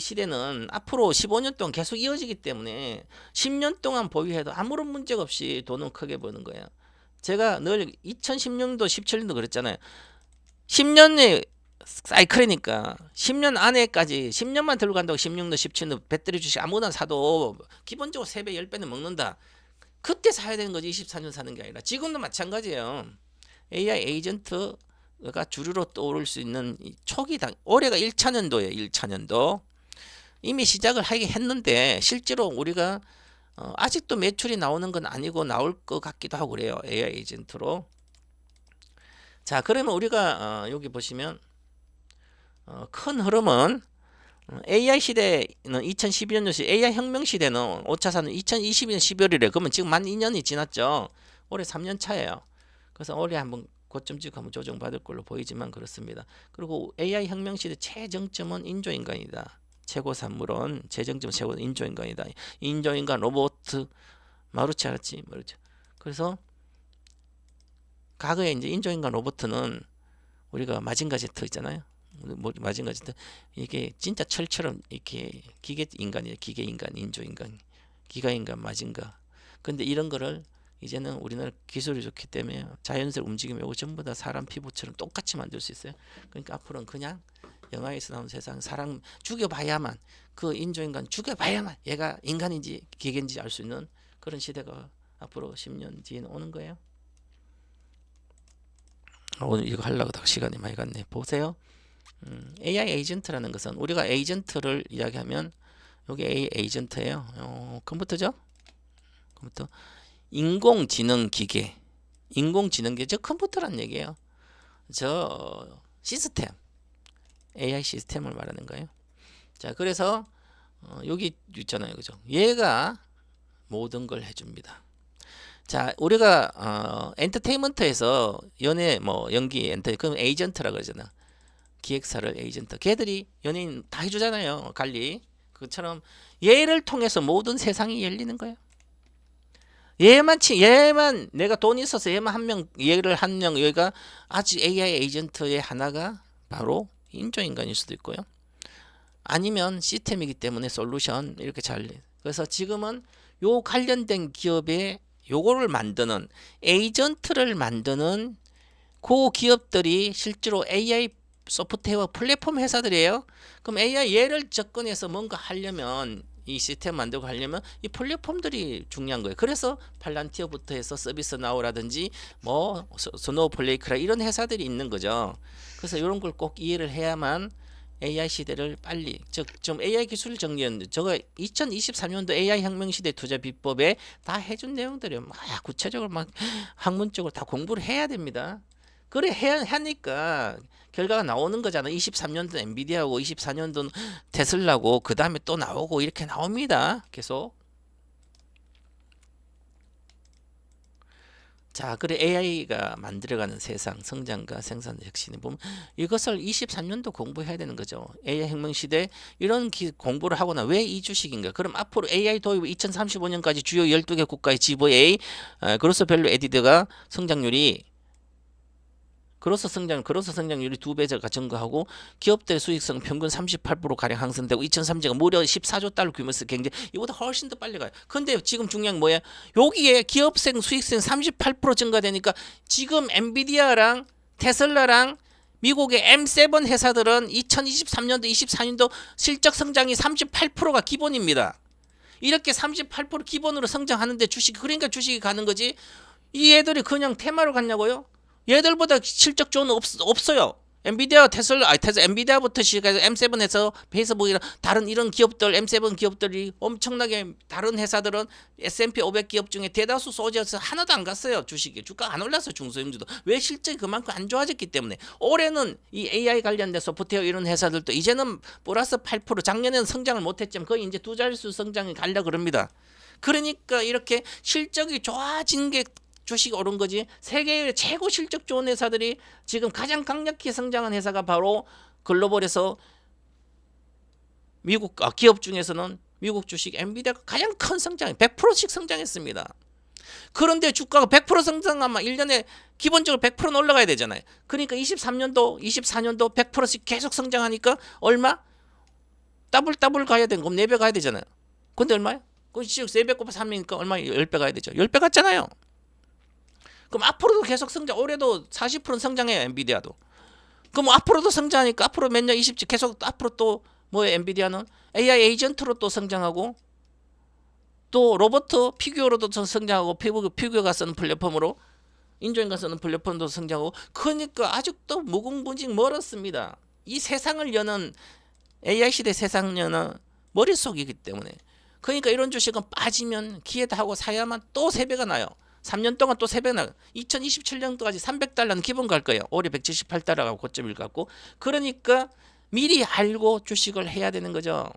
S1: 시대는 앞으로 15년 동안 계속 이어지기 때문에 10년 동안 보유해도 아무런 문제가 없이 돈은 크게 버는 거예요. 제가 늘 2016년도 17년도 그랬잖아요. 10년의 사이클이니까 10년 안에까지 10년만 들고 간다고 16년 17년 배터리 주식 아무거나 사도 기본적으로 3배 10배는 먹는다. 그때 사야 되는 거지 24년 사는 게 아니라 지금도 마찬가지예요. AI 에이전트 주류로 떠오를 수 있는 초기 올해가 1차년도예요. 1차년도 이미 시작을 하긴 했는데 실제로 우리가 아직도 매출이 나오는 건 아니고 나올 것 같기도 하고 그래요. AI 에이전트로. 자, 그러면 우리가 여기 보시면 큰 흐름은 AI 시대는 2012년 AI 혁명 시대는 5차 산업 2022년 12월이래. 그러면 지금 만 2년이 지났죠. 올해 3년 차예요. 그래서 올해 한번 고점 찍고 한번 조정받을 걸로 보이지만 그렇습니다. 그리고 AI 혁명 시대 최정점은 인조인간이다. 최고 산물은 최정점 최고 인조인간이다. 인조인간 로봇 마루치 알았지? 모르죠. 그래서 과거에 이제 인조인간 로봇은 우리가 마징가 제트 있잖아요. 마징가 제트 이게 진짜 철처럼 이렇게 기계 인간이에요. 기계 인간, 인조 인간, 기가 인간, 마징가. 근데 이런 거를 이제는 우리나라 기술이 좋기 때문에 자연스레 움직이면 이거 전부 다 사람 피부처럼 똑같이 만들 수 있어요. 그러니까 앞으로는 그냥 영화에서 나온 세상 사람 죽여봐야만 그 인조인간 죽여봐야만 얘가 인간인지 기계인지 알 수 있는 그런 시대가 앞으로 10년 뒤에는 오는 거예요. 오늘 이거 하려고 다 시간이 많이 갔네. 보세요. AI 에이전트라는 것은 우리가 에이전트를 이야기하면 여기 에이전트예요. 컴퓨터죠? 컴퓨터. 인공지능 기계. 인공지능 기계 저 컴퓨터란 얘기예요. 저 시스템. AI 시스템을 말하는 거예요. 자, 그래서 여기 있잖아요. 그죠? 얘가 모든 걸 해줍니다. 자, 우리가 엔터테인먼트에서 연예 뭐 연기 그럼 에이전트라 그러잖아. 기획사를 에이전트. 걔들이 연예인 다 해주잖아요. 관리. 그처럼 얘를 통해서 모든 세상이 열리는 거예요. 얘만 내가 돈이 있어서 얘만 얘를 한 명 여기가 아주 AI 에이전트의 하나가 바로 인조인간일 수도 있고요. 아니면 시스템이기 때문에 솔루션 이렇게 잘. 그래서 지금은 요 관련된 기업에 요거를 만드는 에이전트를 만드는 그 기업들이 실제로 AI 소프트웨어 플랫폼 회사들이에요. 그럼 AI 얘를 접근해서 뭔가 하려면 이 시스템 만들고 하려면 이 플랫폼들이 중요한 거예요. 그래서 팔란티어부터 해서 서비스 나우라든지 뭐 스노우플레이크라 이런 회사들이 있는 거죠. 그래서 이런 걸 꼭 이해를 해야만 AI 시대를 빨리 좀 AI 기술 정리였는데 저거 2023년도 AI 혁명 시대 투자 비법에 다 해준 내용들이요. 막 구체적으로 막 학문적으로 다 공부를 해야 됩니다. 그래 하니까 결과가 나오는 거잖아. 23년도 엔비디아하고 24년도 테슬라고 그 다음에 또 나오고 이렇게 나옵니다. 계속. 자, 그래 AI가 만들어가는 세상 성장과 생산 혁신을 보면 이것을 23년도 공부해야 되는 거죠. AI 혁명 시대 이런 공부를 하거나 왜 이 주식인가? 그럼 앞으로 AI 도입 2035년까지 주요 12개 국가의 GVA 그로스 밸류 에디드가 성장률이 그로스 성장률이 2배가 증가하고 기업들의 수익성 평균 38% 가량 상승되고 2030가 무려 14조 달러 규모에서 경제 이보다 훨씬 더 빨리 가요. 근데 지금 중요한 뭐야? 여기에 기업생 수익성 38% 증가되니까 지금 엔비디아랑 테슬라랑 미국의 M7 회사들은 2023년도 24년도 실적 성장이 38%가 기본입니다. 이렇게 38% 기본으로 성장하는데 그러니까 주식이 가는 거지. 이 애들이 그냥 테마로 갔냐고요? 얘들보다 실적 좋은 없어요. 엔비디아, 엔비디아부터 시작해서 M7에서 페이스북이나 다른 이런 기업들, M7 기업들이 엄청나게 다른 회사들은 S&P 500 기업 중에 대다수 쏘지어서 하나도 안 갔어요. 주식이. 주가 안 올랐어요. 중소형주도. 왜 실적이 그만큼 안 좋아졌기 때문에. 올해는 이 AI 관련된 소프트웨어 이런 회사들도 이제는 플러스 8% 작년에는 성장을 못했지만 거의 이제 두 자릿수 성장이 가려고 그럽니다. 그러니까 이렇게 실적이 좋아진 게 주식 오른 거지. 세계의 최고 실적 좋은 회사들이 지금 가장 강력히 성장한 회사가 바로 글로벌에서 미국 기업 중에서는 미국 주식 엔비디아가 가장 큰 성장 100%씩 성장했습니다. 그런데 주가가 100% 성장하면 1년에 기본적으로 100%는 올라가야 되잖아요. 그러니까 23년도 24년도 100%씩 계속 성장하니까 얼마? 더블 가야 되는 거 4배 가야 되잖아요. 근데 얼마야? 그 4배 곱하 3이니까 얼마? 10배 가야 되죠. 10배 갔잖아요. 그럼 앞으로도 계속 성장. 올해도 40% 성장해요. 엔비디아도. 그럼 앞으로도 성장하니까 앞으로 몇 년 20지 계속 앞으로 또 뭐예요? 엔비디아는 AI 에이전트로 또 성장하고 또 로봇 피규어로도 성장하고 피규어가 쓰는 플랫폼으로 인조인간선은 플랫폼도 성장하고 그러니까 아직도 무궁무진 멀었습니다. 이 세상을 여는 AI 시대 세상 여는 머릿속이기 때문에 그러니까 이런 주식은 빠지면 기회다 하고 사야만 또 3배가 나요. 3년 동안 또 3배 나요. 2027년도까지 300달러는 기본 갈 거예요. 올해 178달러가 고점일 것 같고 그러니까 미리 알고 주식을 해야 되는 거죠.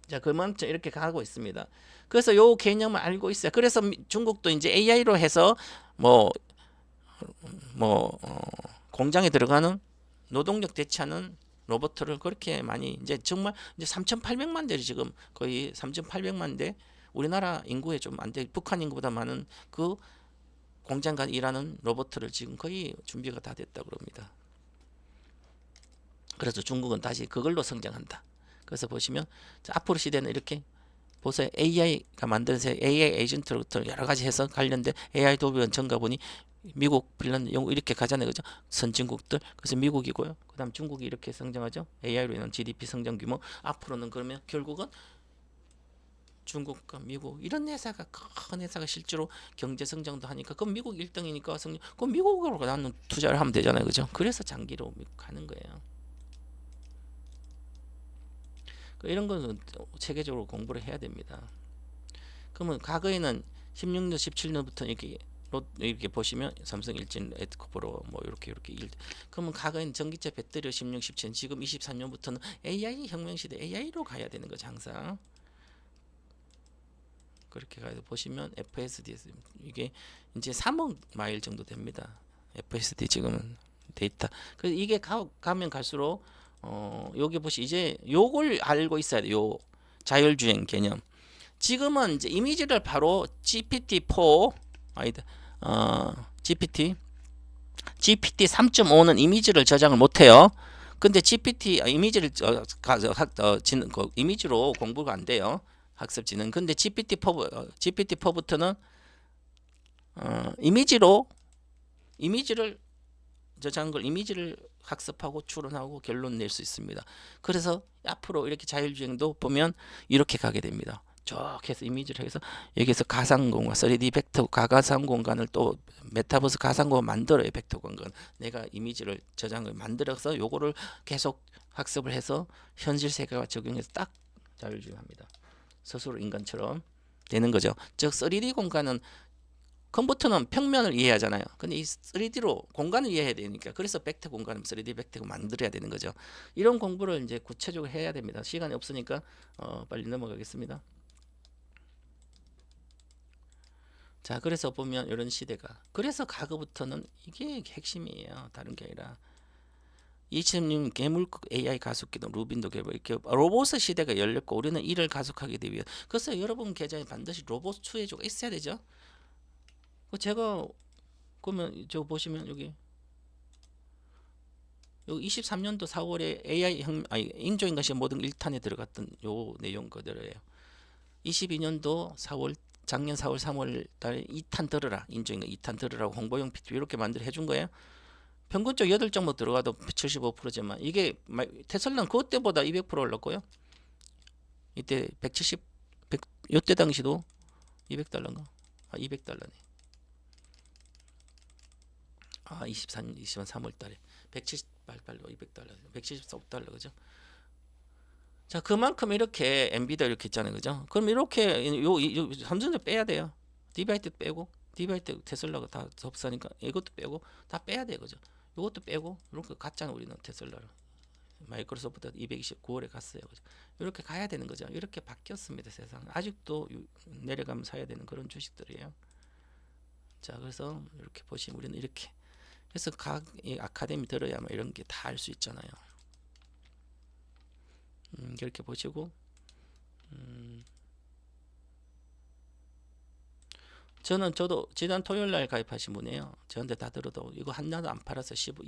S1: 자, 그만 이렇게 가고 있습니다. 그래서 요 개념을 알고 있어요. 그래서 중국도 이제 AI로 해서 뭐 공장에 들어가는 노동력 대체하는 로봇을 그렇게 많이 이제 정말 이제 3,800만 대를 지금 거의 3,800만 대 우리나라 인구에 좀 안 돼 북한 인구보다 많은 그 공장 간 일하는 로봇을 지금 거의 준비가 다 됐다고 그럽니다. 그래서 중국은 다시 그걸로 성장한다. 그래서 보시면 앞으로 시대는 이렇게 보세요. AI가 만드는 AI 에이전트로부터 여러 가지 해서 관련된 AI 도입원 전가보니 미국, 핀란드, 영국 이렇게 가잖아요. 그죠? 선진국들. 그래서 미국이고요. 그다음 중국이 이렇게 성장하죠. AI로 인한 GDP 성장 규모. 앞으로는 그러면 결국은 중국과 미국 이런 회사가 큰 회사가 실제로 경제 성장도 하니까 그럼 미국 1등이니까 성장 그럼 미국으로 나는 투자를 하면 되잖아요. 그죠? 그래서 장기로 가는 거예요. 이런 거는 체계적으로 공부를 해야 됩니다. 그러면 과거에는 16년, 17년부터 이렇게 보시면 삼성, 일진, 에드코프로 뭐 이렇게 그러면 과거에는 전기차 배터리 16, 17, 지금 23년부터는 AI 혁명 시대 AI로 가야 되는 거죠. 항상 그렇게 가야 보시면 FSD 이게 이제 3억 마일 정도 됩니다. FSD 지금은 데이터. 그래서 이게 가면 갈수록 여기 보시 이제 요걸 알고 있어야 돼요. 자율주행 개념. 지금은 이제 이미지를 바로 GPT-4 아니다. GPT 3.5는 이미지를 저장을 못 해요. 근데 GPT 이미지를 이미지로 공부가 안 돼요. 학습지는. 근데 GPT-4부터는 이미지를 저장한 걸 이미지를 학습하고 추론하고 결론 낼 수 있습니다. 그래서 앞으로 이렇게 자율주행도 보면 이렇게 가게 됩니다. 쭉 해서 이미지를 해서 여기서 가상공간 3D 벡터 가상공간을 또 메타버스 가상공간 만들어요. 벡터 공간 내가 이미지를 저장을 만들어서 요거를 계속 학습을 해서 현실 세계와 적용해서 딱 자율주행합니다. 스스로 인간처럼 되는 거죠. 즉 3D 공간은 컴퓨터는 평면을 이해하잖아요. 근데 이 3D로 공간을 이해해야 되니까 그래서 벡터 공간을 3D 벡터가 만들어야 되는 거죠. 이런 공부를 이제 구체적으로 해야 됩니다. 시간이 없으니까 빨리 넘어가겠습니다. 자, 그래서 보면 이런 시대가 그래서 과거부터는 이게 핵심이에요. 다른 게 아니라 20년 괴물급 AI 가속기도 루빈도 개발 이렇게 로봇의 시대가 열렸고 우리는 이를 가속하게 되기 위해 그래서 여러분 계좌에 반드시 로봇 추해주가 있어야 되죠. 제가 그러면 저 보시면 여기 23년도 4월에 AI 인조인간 시험 모든 1탄에 들어갔던 요 내용 그대로예요. 22년도 4월 작년 4월 3월 달에 2탄 들으라 인조인간 2탄 들으라고 홍보용 PT 이렇게 만들어 해준 거예요. 평균적 8종목 들어가도 75%지만 이게 테슬라는 그때보다 200% 올랐고요. 이때 170 이때 당시도 200달러인가? 200달러네. 24년 3월 달에 178달러, 200달러, 174달러 그죠? 자, 그만큼 이렇게 엔비디아 이렇게 있잖아요. 그죠? 그럼 이렇게 요 삼성전자 빼야 돼요. 디바이트 빼고 디바이트 테슬라가 다 접사니까 이것도 빼고 다 빼야 돼요. 그죠? 이것도 빼고 이렇게 갔잖아 우리는 테슬라를. 마이크로소프트 229월에 갔어요. 그죠? 이렇게 가야 되는 거죠. 이렇게 바뀌었습니다. 세상. 아직도 내려가면 사야 되는 그런 주식들이에요. 자, 그래서 이렇게 보시면 우리는 이렇게 그래서 각 아카데미 들어야만 이런 게 다 알 수 있잖아요. 이렇게 보시고 저도 지난 토요일 날 가입하신 분이에요. 저한테 다 들어도 이거 하나도 안 팔아서 15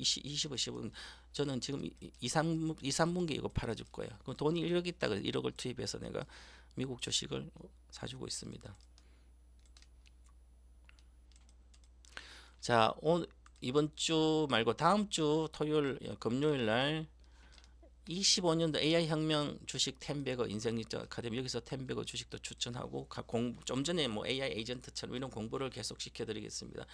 S1: 저는 지금 2, 3분기 이거 팔아줄 거예요. 그럼 돈이 1억 있다가 1억을 투입해서 내가 미국 주식을 사주고 있습니다. 자, 이번 주 말고 다음 주 토요일 금요일 날 25년도 AI 혁명 주식 텐베거 인생일정 아카데미 여기서 텐베거 주식도 추천하고 좀 전에 뭐 AI 에이전트처럼 이런 공부를 계속 시켜드리겠습니다.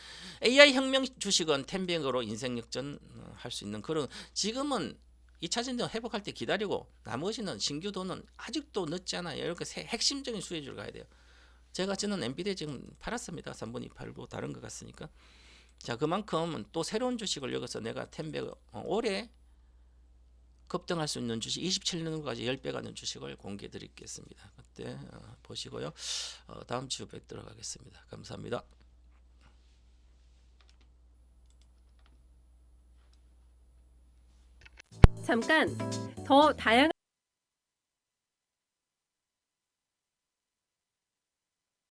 S1: AI 혁명 주식은 텐베거로 인생 역전 할 수 있는 그런 지금은 2차 전지 회복할 때 기다리고 나머지는 신규 돈은 아직도 늦지 않아요. 이렇게 핵심적인 수혜주를 가야 돼요. 저는 엔비디아 지금 팔았습니다. 3분의 2 팔고 다른 거 같으니까. 자, 그만큼 또 새로운 주식을 여기서 내가 텐베거 올해 급등할 수 있는 주식 27년까지 10배 가는 주식을 공개해 드리겠습니다. 그때 보시고요. 다음 주 뵙도록 하겠습니다. 감사합니다.
S2: 잠깐 더 다양한